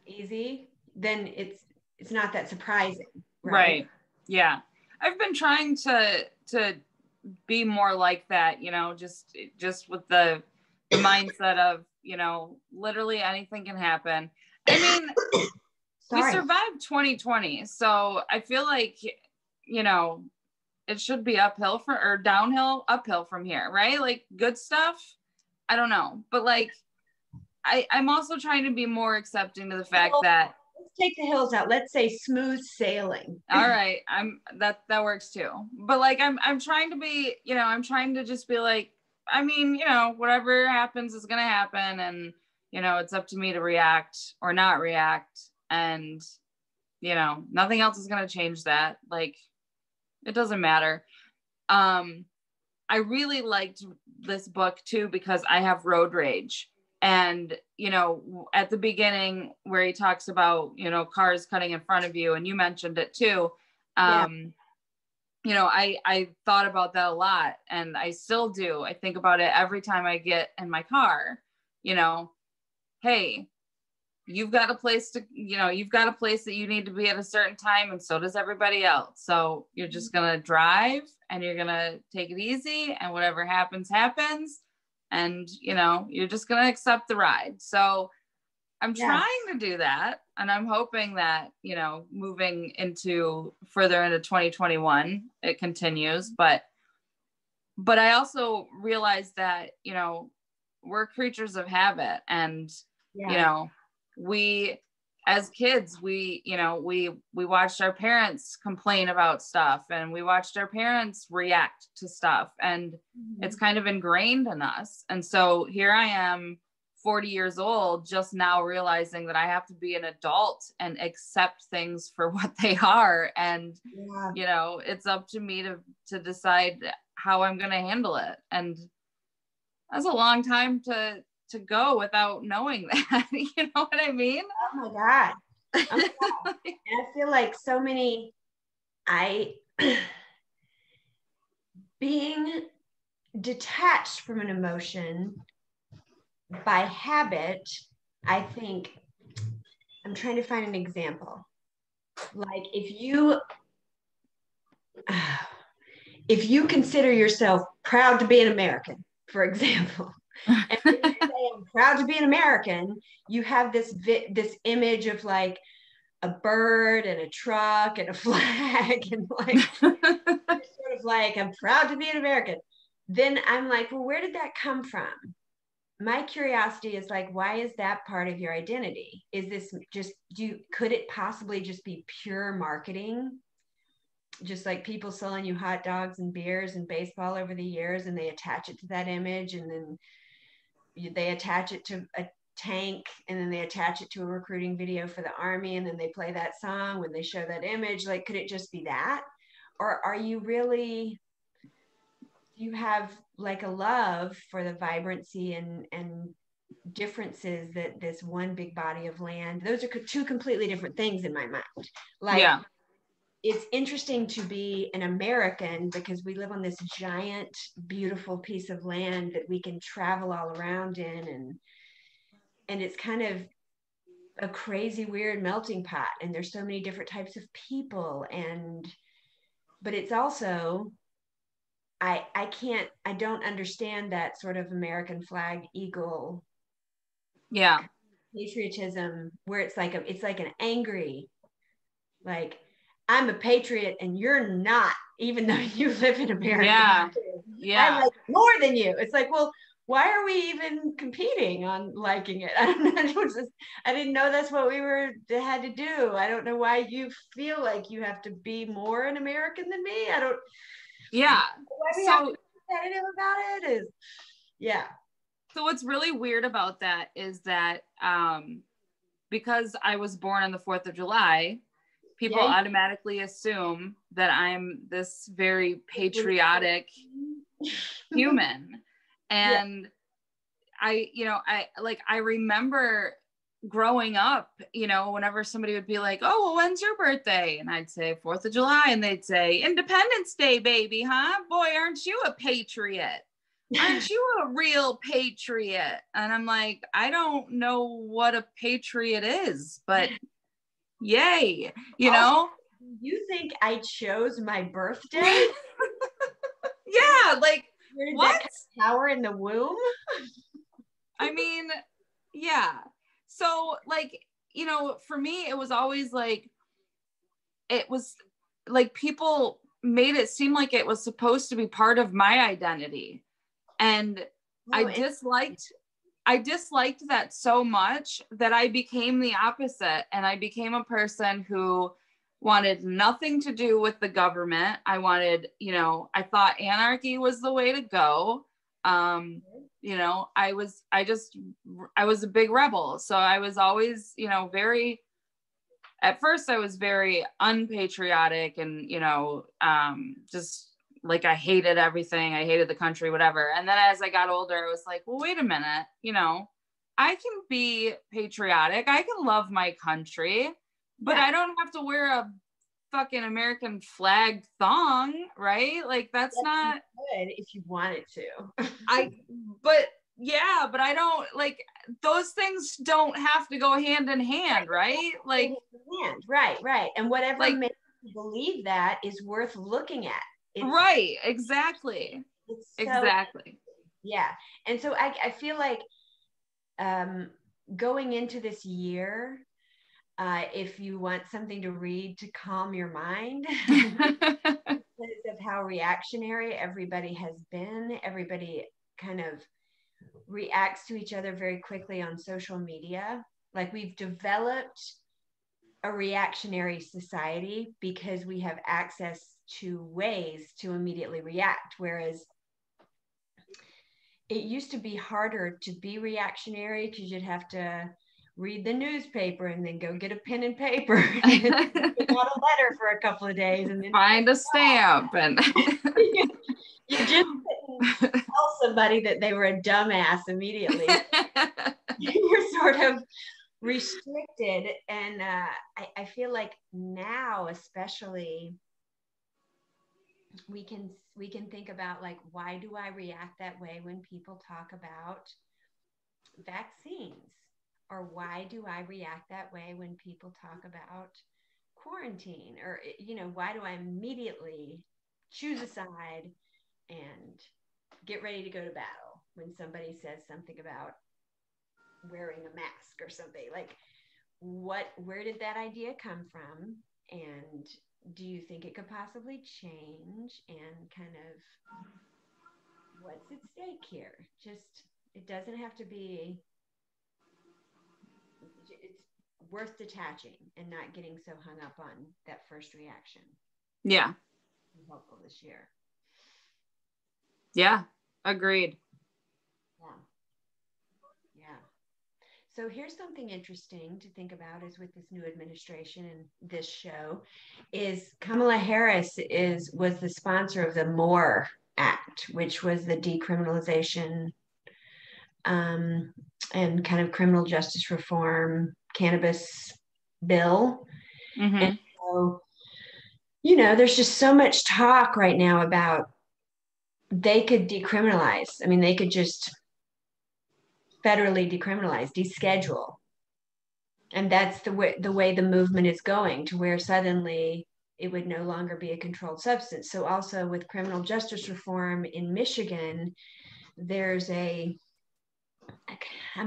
easy, then it's not that surprising. Right. Yeah. I've been trying to be more like that, just with the mindset of, literally anything can happen. I mean, we survived 2020. So I feel like, it should be uphill uphill from here, right? Like, good stuff. I don't know. But like, I'm also trying to be more accepting to the fact that, let's take the hills out. Let's say smooth sailing. All right. That works too. But like, I'm trying to be, I'm trying to just be like, I mean, whatever happens is going to happen. And, it's up to me to react or not react. And, nothing else is going to change that. Like, it doesn't matter. I really liked this book too, because I have road rage. And, at the beginning where he talks about, cars cutting in front of you, and you mentioned it too. I thought about that a lot, and I still do. I think about it every time I get in my car, hey, you've got a place that you need to be at a certain time, and so does everybody else. So you're just going to drive and you're going to take it easy, and whatever happens, happens. And, you're just going to accept the ride. So I'm trying to do that. And I'm hoping that, moving further into 2021, it continues. But I also realized that, we're creatures of habit. And, we, as kids, we watched our parents complain about stuff, and we watched our parents react to stuff, and it's kind of ingrained in us. And so here I am, 40 years old, just now realizing that I have to be an adult and accept things for what they are. And, it's up to me to decide how I'm going to handle it. And that's a long time to go without knowing that. You know what I mean? Oh my God. And I feel like so many, being detached from an emotion by habit, I think, I'm trying to find an example. Like if you consider yourself proud to be an American, for example, and when you say I'm proud to be an American, you have this image of like a bird and a truck and a flag and like sort of like I'm proud to be an American. Then I'm like, well, where did that come from? My curiosity is like, why is that part of your identity? Is this just could it possibly just be pure marketing? Just like people selling you hot dogs and beers and baseball over the years, and they attach it to that image, and then they attach it to a tank, and then they attach it to a recruiting video for the army, and then they play that song when they show that image. Like, could it just be that? Or are you really, you have like a love for the vibrancy and differences that this one big body of land, those are two completely different things in my mind. Like, yeah. It's interesting to be an American because we live on this giant, beautiful piece of land that we can travel all around in. And it's kind of a crazy, weird melting pot. And there's so many different types of people. But it's also, I don't understand that sort of American flag eagle. Yeah. Patriotism where it's like an angry, like, I'm a patriot and you're not, even though you live in America. Yeah. Yeah. I like more than you. It's like, well, why are we even competing on liking it? I don't know. I didn't know that's what we had to do. I don't know why you feel like you have to be more an American than me. I don't. Yeah. Why we have to be competitive about it is, yeah. So what's really weird about that is that because I was born on the 4th of July, people automatically assume that I'm this very patriotic human. And I remember growing up, whenever somebody would be like, oh, well, when's your birthday? And I'd say 4th of July. And they'd say, Independence Day, baby, huh? Boy, aren't you a patriot? Aren't you a real patriot? And I'm like, I don't know what a patriot is, but yay, also, you think I chose my birthday? Yeah, like, what? That kind of power in the womb? I mean, yeah. So, like, for me, it was always like, people made it seem like it was supposed to be part of my identity. And I disliked that so much that I became the opposite. And I became a person who wanted nothing to do with the government. I wanted, I thought anarchy was the way to go. I was a big rebel. So I was always, at first I was very unpatriotic and, just like I hated everything. I hated the country, whatever. And then as I got older, I was like, well, wait a minute, I can be patriotic. I can love my country, but I don't have to wear a fucking American flag thong, right? Like that's not good if you wanted to. but I don't, like, those things don't have to go hand in hand, right? Like, right. And whatever makes you believe that is worth looking at. Right, exactly. Exactly. Yeah. And so I feel like going into this year, if you want something to read to calm your mind, because of how reactionary everybody has been, everybody kind of reacts to each other very quickly on social media. Like, we've developed a reactionary society because we have access to ways to immediately react, whereas it used to be harder to be reactionary because you'd have to read the newspaper and then go get a pen and paper and get out a letter for a couple of days and then find a stamp and you just couldn't tell somebody that they were a dumbass immediately. You're sort of restricted. And I feel like now, especially, we can think about, like, why do I react that way when people talk about vaccines? Or why do I react that way when people talk about quarantine? Or, why do I immediately choose a side and get ready to go to battle when somebody says something about wearing a mask or something? Like, where did that idea come from? And do you think it could possibly change? And kind of what's at stake here? Just, it doesn't have to be, it's worth detaching and not getting so hung up on that first reaction. Yeah. I'm hopeful this year. Yeah. Agreed. Yeah. So here's something interesting to think about is with this new administration and this show is Kamala Harris was the sponsor of the MORE Act, which was the decriminalization and kind of criminal justice reform cannabis bill. Mm-hmm. And so, there's just so much talk right now about they could decriminalize. I mean, they could just federally decriminalize, deschedule. And that's the way the movement is going, to where suddenly it would no longer be a controlled substance. So also with criminal justice reform in Michigan, there's I'm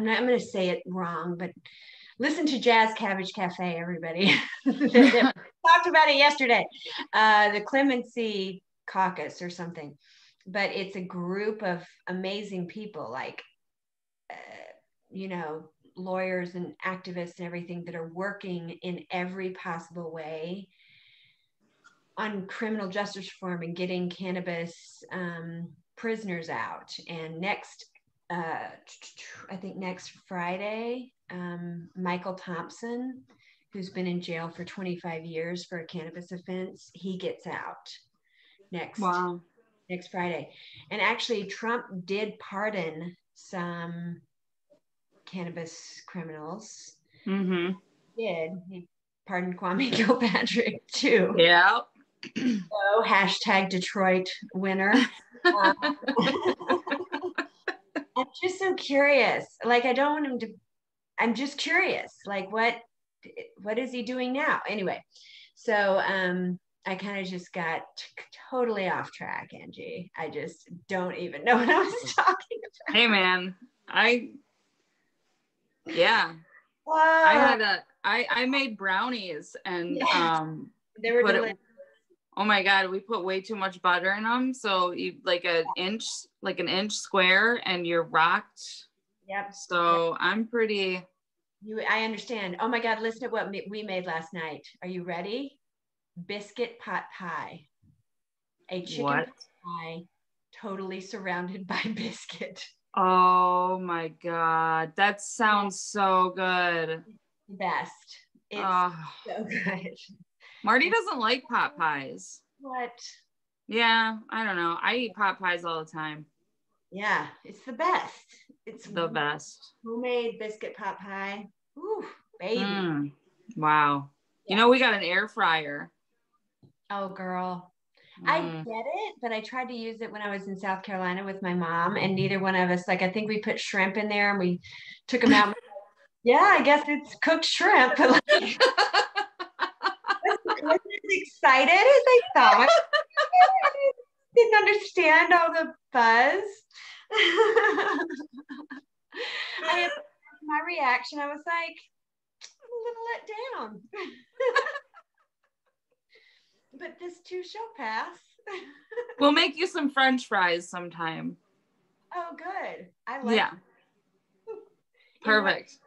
going to say it wrong, but listen to Jazz Cabbage Cafe, everybody. They talked about it yesterday. The Clemency Caucus or something. But it's a group of amazing people, like, lawyers and activists and everything, that are working in every possible way on criminal justice reform and getting cannabis prisoners out. And I think next Friday, Michael Thompson, who's been in jail for 25 years for a cannabis offense, he gets out next Friday. And actually, Trump did pardon some cannabis criminals. Mm-hmm. He pardoned Kwame Kilpatrick too. Yeah. So # Detroit winner. I'm just so curious. Like, I don't want him to. I'm just curious. Like, what is he doing now? Anyway, so I kind of just got totally off track, Angie. I just don't even know what I was talking about. Hey, man. I made brownies and they were delicious. Oh my God, we put way too much butter in them. So you like an inch square, and you're rocked. Yep. So I'm pretty. I understand. Oh my God, listen to what we made last night. Are you ready? Biscuit pot pie. A chicken pot pie totally surrounded by biscuit. Oh my God, that sounds so good. Best. It's so good. Marty doesn't like pot pies. What? Yeah, I don't know. I eat pot pies all the time. Yeah, it's the best. It's the best. Homemade biscuit pot pie. Ooh, baby. Wow. Yeah. We got an air fryer. Oh, girl. I get it, but I tried to use it when I was in South Carolina with my mom, and neither one of us, like, I think we put shrimp in there and we took them out. Yeah, I guess it's cooked shrimp. But like, wasn't as excited as I thought. I didn't understand all the buzz. My reaction, I was like, I'm a little let down. But this too shall pass. We'll make you some French fries sometime. Oh, good. I like it. Perfect.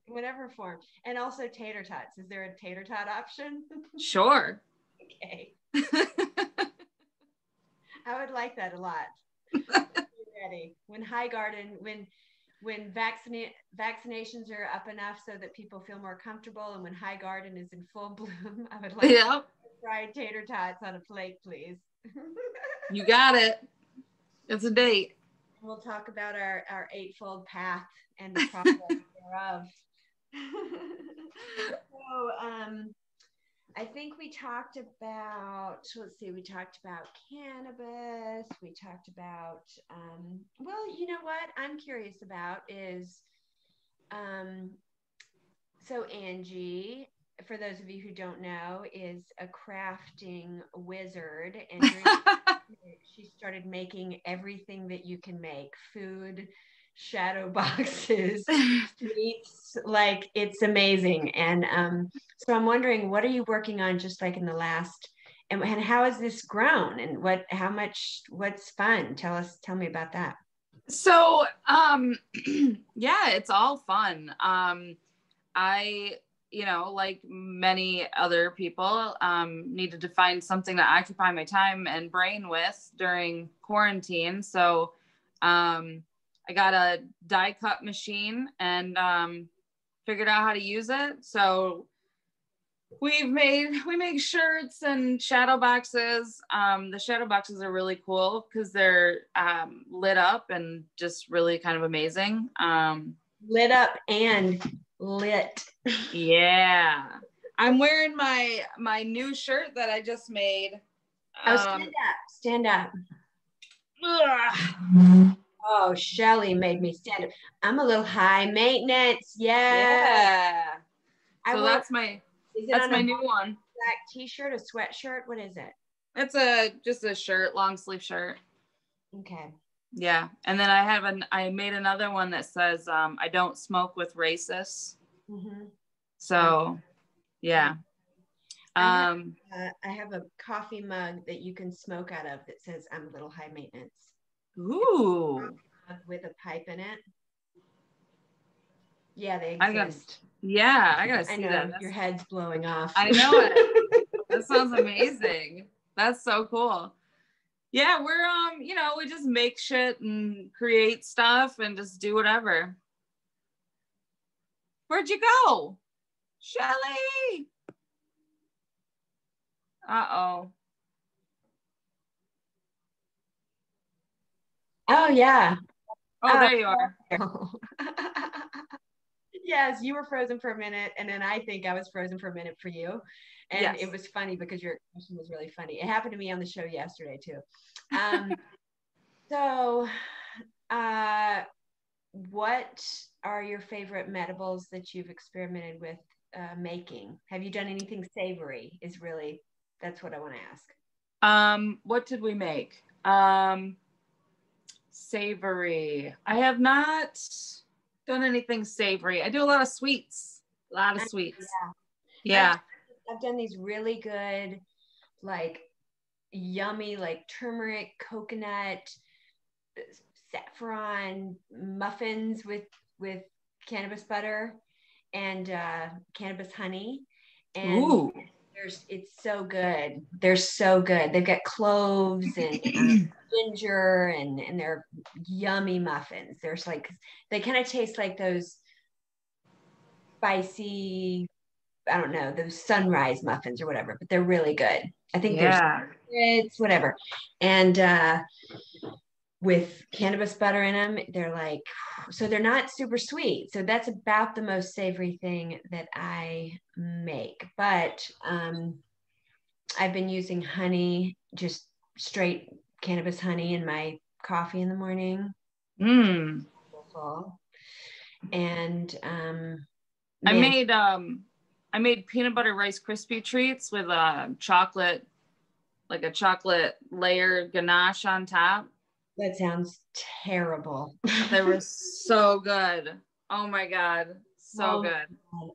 In whatever form. And also tater tots. Is there a tater tot option? Sure. Okay. I would like that a lot. Ready. When vaccinations are up enough so that people feel more comfortable, and when High Garden is in full bloom, I would like fried tater tots on a plate, please. You got it. It's a date. We'll talk about our eightfold path and the process thereof. So I think we talked about, let's see, we talked about cannabis. We talked about, well, you know what I'm curious about is, so Angie, for those of you who don't know, is a crafting wizard. And during she started making everything that you can make, food, shadow boxes, sweets, like it's amazing. And so I'm wondering, what are you working on just like in the last, and how has this grown, and how much, what's fun? Tell me about that. So, yeah, it's all fun. I, like many other people, needed to find something to occupy my time and brain with during quarantine. So, I got a die cut machine and figured out how to use it. So we make shirts and shadow boxes. The shadow boxes are really cool because they're lit up and just really kind of amazing. Lit up and lit. Yeah. I'm wearing my new shirt that I just made. Stand up. Oh, Shelly made me stand up. I'm a little high maintenance. Yeah. So that's my new one. Black t-shirt, a sweatshirt. What is it? It's just a shirt, long sleeve shirt. Okay. Yeah. And then I made another one that says, I don't smoke with racists. Mm-hmm. So yeah. I have a coffee mug that you can smoke out of that says I'm a little high maintenance. Ooh. With a pipe in it. Yeah, they exist. I gotta see that. Your head's blowing off. I know it. That sounds amazing. That's so cool. Yeah, we're we just make shit and create stuff and just do whatever. Where'd you go? Shelly? Uh-oh. Oh, yeah. Oh, there you are. Yes, you were frozen for a minute, and then I think I was frozen for a minute for you. And yes. It was funny because your question was really funny. It happened to me on the show yesterday, too. So, what are your favorite medibles that you've experimented with making? Have you done anything savory? That's what I want to ask. What did we make? Savory. I have not done anything savory. I do a lot of sweets. Yeah. I've done these really good, like yummy, like turmeric, coconut, saffron muffins with cannabis butter and cannabis honey. And ooh. It's so good. They're so good. They've got cloves and ginger and they're yummy muffins. There's like, they kind of taste like those spicy, I don't know, those sunrise muffins or whatever, but they're really good. I think it's whatever. And with cannabis butter in them, they're like, so they're not super sweet. So that's about the most savory thing that I make. But I've been using honey, just straight cannabis honey in my coffee in the morning. And I made peanut butter Rice Krispie treats with chocolate, like a chocolate layer ganache on top. That sounds terrible. They were so good. Oh my God. So good.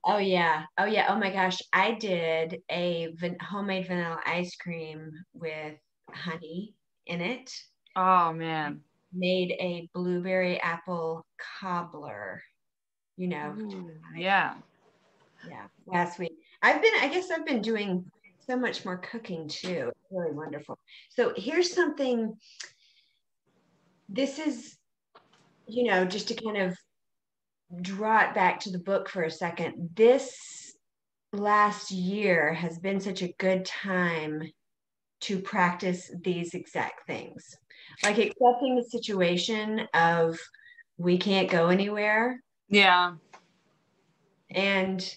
Oh yeah. Oh my gosh. I did a homemade vanilla ice cream with honey in it. Oh man. Made a blueberry apple cobbler. Ooh, yeah. Yeah. Last week. I guess I've been doing so much more cooking too. It's really wonderful. So here's something. This is, just to kind of draw it back to the book for a second. This last year has been such a good time to practice these exact things, like accepting the situation of we can't go anywhere. Yeah. And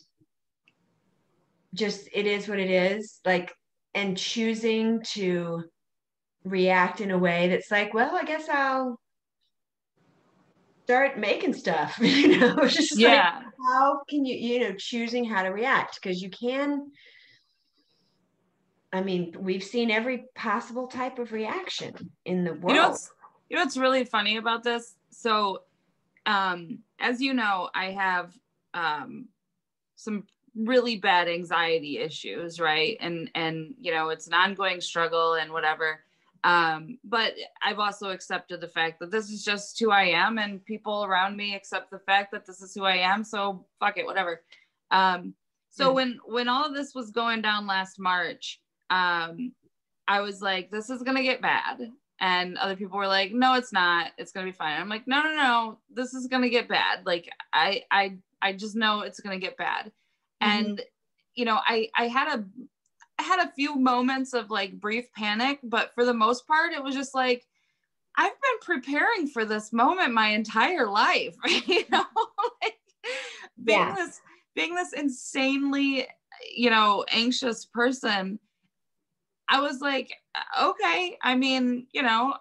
just, it is what it is. Like, and choosing to react in a way that's like, well, I guess I'll start making stuff, it's just like, Yeah. how can you, choosing how to react, because you can, I mean, we've seen every possible type of reaction in the You know world. what's really funny about this? So, as you know, I have some really bad anxiety issues, right? And it's an ongoing struggle and whatever. But I've also accepted the fact that this is just who I am, and people around me accept the fact that this is who I am. So fuck it, whatever. So when all of this was going down last March, I was like, this is gonna get bad. And other people were like, no, it's not. It's gonna be fine. I'm like, no, this is gonna get bad. Like I just know it's gonna get bad. And I had a few moments of like brief panic, but for the most part, it was just like, I've been preparing for this moment my entire life, like being this insanely, anxious person. I was like, okay, I mean,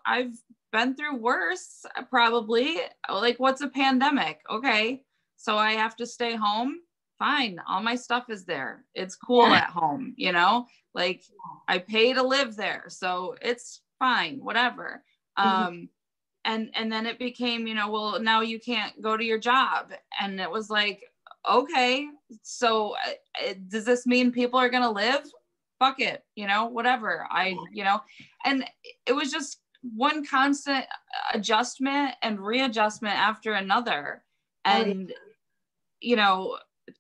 I've been through worse, probably. Like, what's a pandemic? Okay, so I have to stay home. Fine, all my stuff is there. It's cool at home, like I pay to live there, so it's fine, whatever. And then it became, well, now you can't go to your job, and it was like, okay, so does this mean people are gonna live? Fuck it, whatever. And it was just one constant adjustment and readjustment after another. And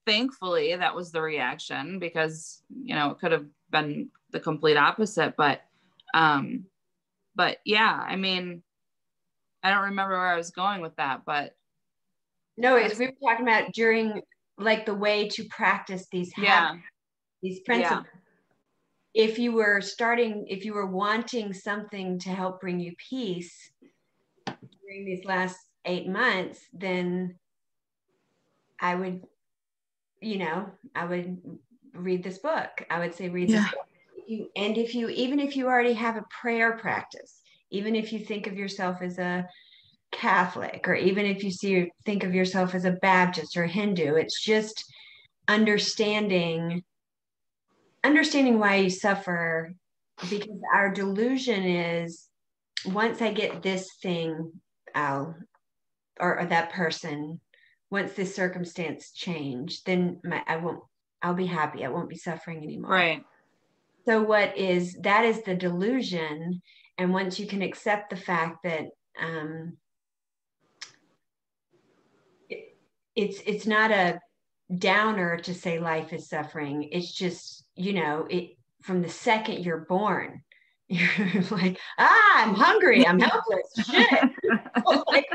thankfully that was the reaction, because it could have been the complete opposite. But yeah, I mean, I don't remember where I was going with that, but no, we were talking about during, like, the way to practice these habits, these principles. If you were wanting something to help bring you peace during these last 8 months, then I would read this book. I would say read this book. Even if you already have a prayer practice, even if you think of yourself as a Catholic, or even if you think of yourself as a Baptist or Hindu, it's just understanding why you suffer, because our delusion is, once I get this thing, or that person, once this circumstance change, then I'll be happy. I won't be suffering anymore. Right. So that is the delusion. And once you can accept the fact that it's not a downer to say life is suffering. It's just, from the second you're born, you're like, I'm hungry, I'm helpless, shit. Like,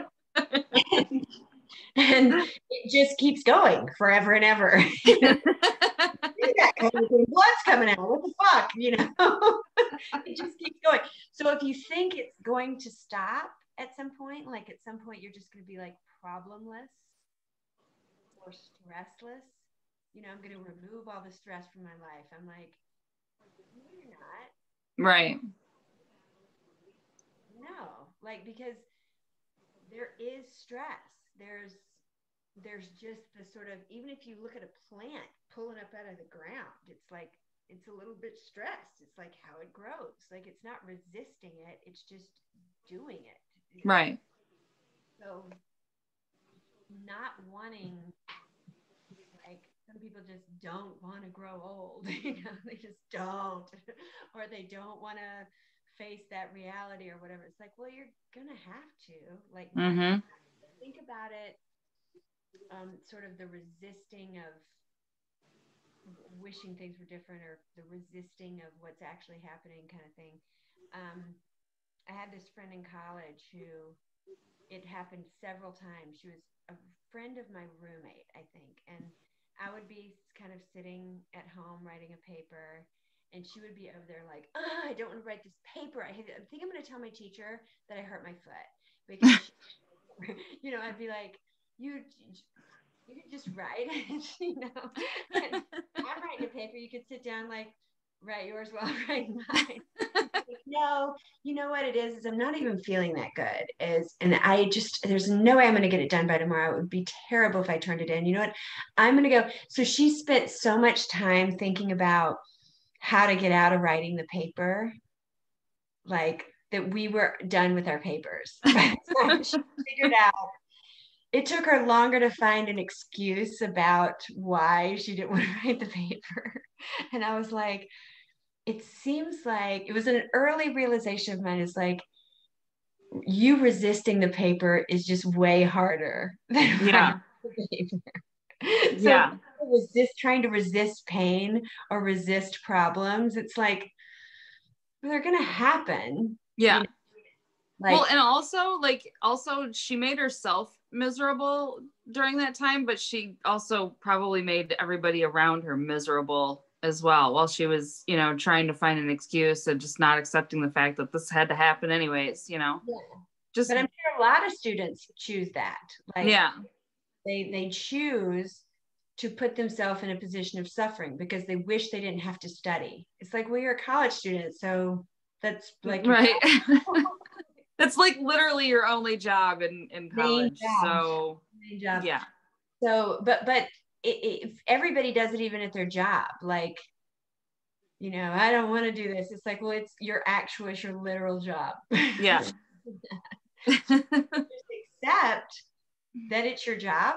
and it just keeps going forever and ever. Blood's coming out. What the fuck? It just keeps going. So if you think it's going to stop at some point, like at some point you're just going to be like problemless or stressless, I'm going to remove all the stress from my life. I'm like, no, you're not. Right. No, like, because there is stress. There's just the sort of, even if you look at a plant pulling up out of the ground, it's like, it's a little bit stressed. It's like how it grows. Like, it's not resisting it. It's just doing it. Right. So not wanting, like, some people just don't want to grow old, they just don't, or they don't want to face that reality or whatever. It's like, well, you're going to have to, like, think about it. Sort of the resisting of wishing things were different, or the resisting of what's actually happening kind of thing. I had this friend in college who, it happened several times. She was a friend of my roommate, I think. And I would be kind of sitting at home writing a paper, and she would be over there like, I don't want to write this paper. I think I'm going to tell my teacher that I hurt my foot, because, I'd be like, You could just write it, you know. And I'm writing a paper. You could sit down, like, write yours while I'm writing mine. No, you know what it is I'm not even feeling that good. And I just, there's no way I'm going to get it done by tomorrow. It would be terrible if I turned it in. You know what? I'm going to go. So she spent so much time thinking about how to get out of writing the paper, like that we were done with our papers. By the time she figured out, it took her longer to find an excuse about why she didn't want to write the paper. And I was like, it seems like it was an early realization of mine. It's like, you resisting the paper is just way harder than Yeah. writing the paper. So Yeah. trying to resist pain or resist problems, it's like, they're going to happen. Yeah. You know? Like, well, and also she made herself miserable during that time, but she also probably made everybody around her miserable as well, while she was, trying to find an excuse and just not accepting the fact that this had to happen anyways, yeah. Just, but I'm sure a lot of students choose that. Like, yeah, they choose to put themselves in a position of suffering because they wish they didn't have to study. It's like, well, you're a college student, so that's like right. It's like literally your only job in college. So main job. Yeah. So, but if everybody does it, even at their job, like, I don't want to do this. It's like, well, it's your literal job. Yeah. Just accept that it's your job,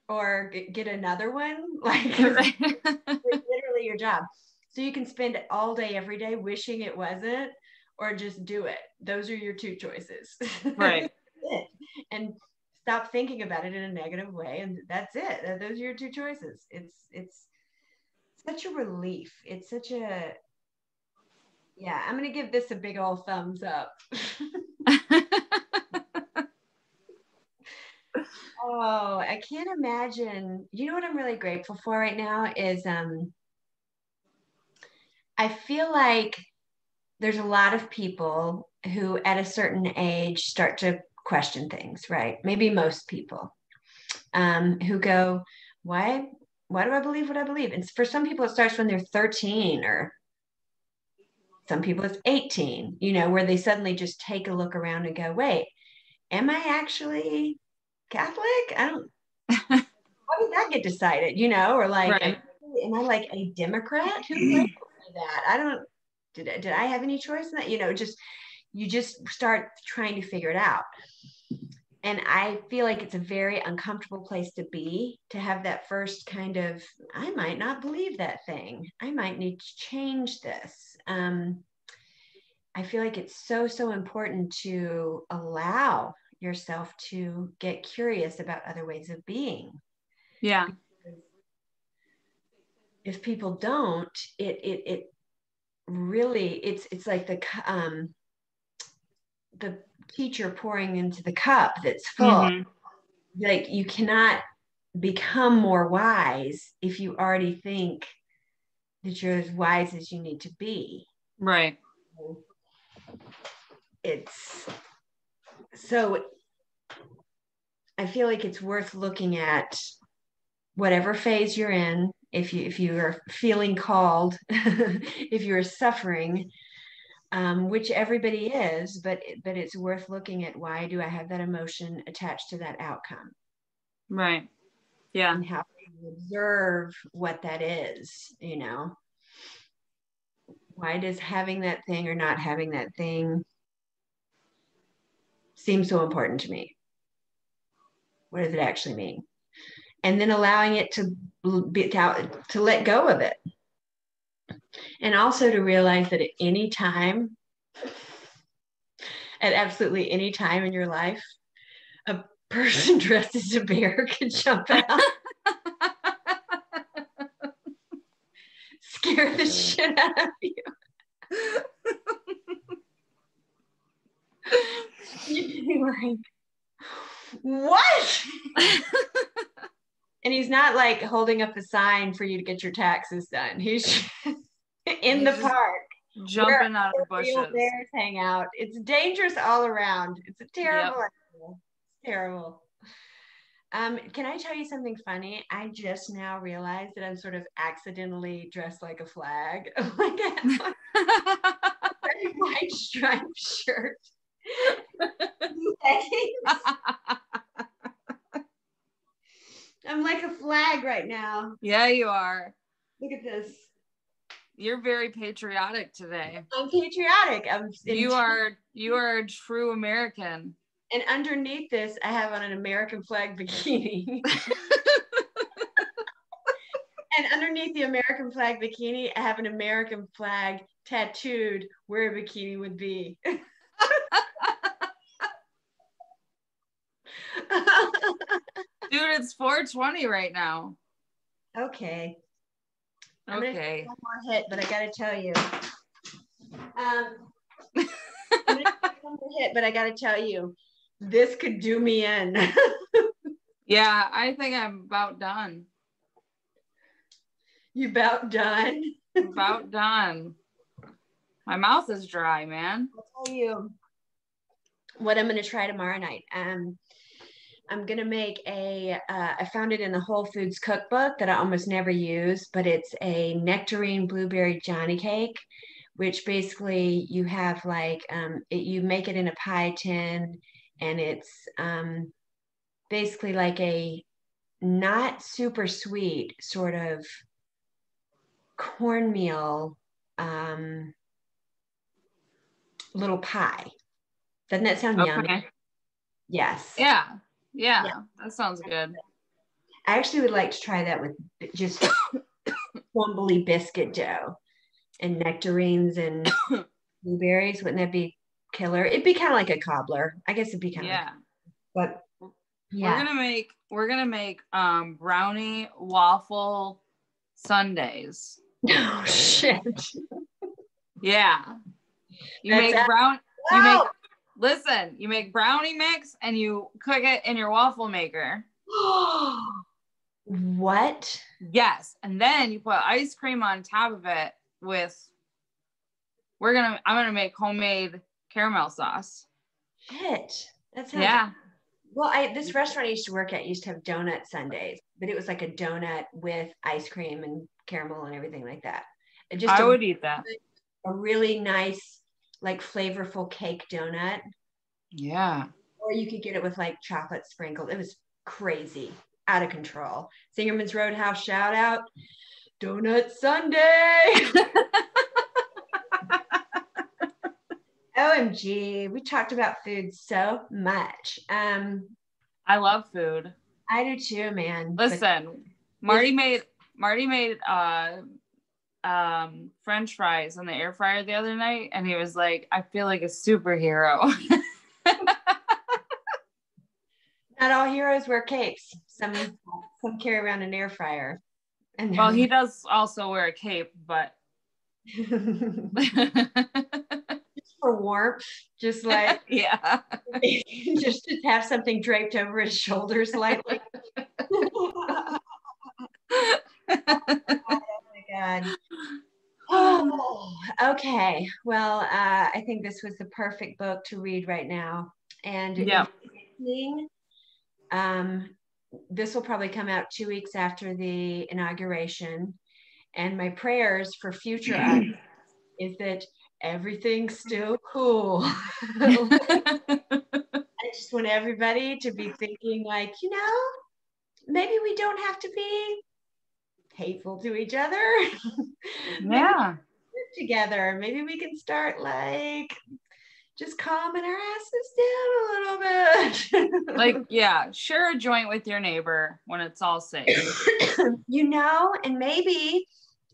or get another one, like, it's literally your job. So you can spend all day, every day wishing it wasn't, or just do it. Those are your two choices. Right. And stop thinking about it in a negative way. And that's it. Those are your two choices. It's such a relief. It's such a, yeah, I'm going to give this a big old thumbs up. Oh, I can't imagine. You know what I'm really grateful for right now is I feel like there's a lot of people who at a certain age start to question things, right? Maybe most people, who go, why do I believe what I believe? And for some people, it starts when they're 13, or some people it's 18, where they suddenly just take a look around and go, wait, am I actually Catholic? I don't, how did that get decided? Or like, right. am I like a Democrat? Who labeled me that? I don't, did I have any choice in that? You just start trying to figure it out. And I feel like it's a very uncomfortable place to be, to have that first kind of, I might not believe that thing. I might need to change this. I feel like it's so, so important to allow yourself to get curious about other ways of being. Yeah. Because if people don't, it really, it's like the teacher pouring into the cup that's full. Mm-hmm. Like, you cannot become more wise if you already think that you're as wise as you need to be. Right. It's so, I feel like it's worth looking at whatever phase you're in. If you are feeling called, if you're suffering, which everybody is, but it's worth looking at, why do I have that emotion attached to that outcome? Right. Yeah. And how to observe what that is, Why does having that thing or not having that thing seem so important to me? What does it actually mean? And then allowing it to let go of it. And also to realize that at absolutely any time in your life, a person dressed as a bear could jump out. Scare the shit out of you. You'd be like, what? And he's not like holding up a sign for you to get your taxes done. He's in the park, jumping out of bushes. Real bears hang out. It's dangerous all around. It's a terrible idea. Terrible. Can I tell you something funny? I just now realized that I'm sort of accidentally dressed like a flag. Like a white striped shirt. I'm like a flag right now. Yeah, you are. Look at this. You're very patriotic today. I'm patriotic. You are a true American. And underneath this, I have on an American flag bikini. And underneath the American flag bikini, I have an American flag tattooed where a bikini would be. Dude, it's 4:20 right now. Okay. Okay. One more hit, but I gotta tell you. I'm gonna take one more hit, but I gotta tell you, this could do me in. Yeah, I think I'm about done. You about done? About done. My mouth is dry, man. I'll tell you what I'm gonna try tomorrow night. I'm gonna make I found it in the Whole Foods cookbook that I almost never use, but it's a nectarine blueberry Johnny cake, which basically you have like, you make it in a pie tin, and it's basically like a not super sweet sort of cornmeal little pie. Doesn't that sound yummy? Yes. Yeah. That sounds good. I actually would like to try that with just crumbly biscuit dough and nectarines and blueberries. Wouldn't that be killer? It'd be kind of like a cobbler. I guess it'd be kind of but yeah. We're gonna make brownie waffle sundaes. Oh shit. Yeah. You make brownie mix and you cook it in your waffle maker. What? Yes. And then you put ice cream on top of it with I'm gonna make homemade caramel sauce. Shit. That sounds Well, this restaurant I used to work at used to have donut sundaes, but it was like a donut with ice cream and caramel and everything like that. I would eat that. A really nice, like flavorful cake donut. Yeah. Or you could get it with like chocolate sprinkled. It was crazy, out of control. Singerman's Roadhouse shout out, Donut Sunday. OMG, we talked about food so much. I love food. I do too, man. Listen, Marty made French fries in the air fryer the other night, and he was like, I feel like a superhero. Not all heroes wear capes. Some carry around an air fryer. And well, he does also wear a cape, but just for warmth, just like yeah, just to have something draped over his shoulders slightly. Oh my God. Oh, okay. Well, I think this was the perfect book to read right now. And this will probably come out 2 weeks after the inauguration. And my prayers for future us is that everything's still cool. I just want everybody to be thinking like, maybe we don't have to be hateful to each other. Yeah. Together. Maybe we can start like just calming our asses down a little bit. Like, yeah, share a joint with your neighbor when it's all safe. And maybe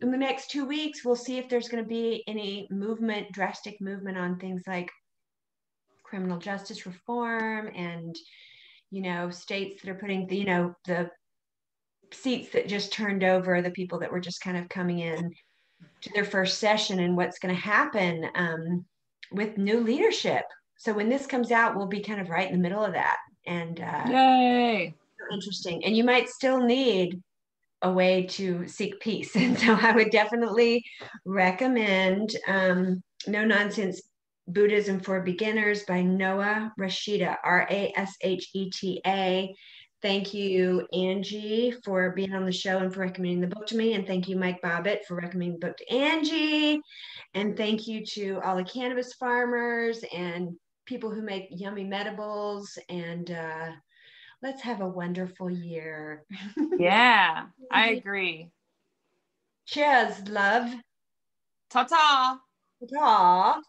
in the next 2 weeks, we'll see if there's going to be any drastic movement on things like criminal justice reform and, states that are putting, the seats that just turned over, the people that were just kind of coming in to their first session, and what's going to happen with new leadership. So when this comes out, we'll be kind of right in the middle of that. And yay. Interesting. And you might still need a way to seek peace. And so I would definitely recommend No Nonsense Buddhism for Beginners by Noah Resheta, Rasheta. Thank you, Angie, for being on the show and for recommending the book to me. And thank you, Mike Bobbitt, for recommending the book to Angie. And thank you to all the cannabis farmers and people who make yummy medibles. And let's have a wonderful year. Yeah, I agree. Cheers, love. Ta-ta. Ta-ta.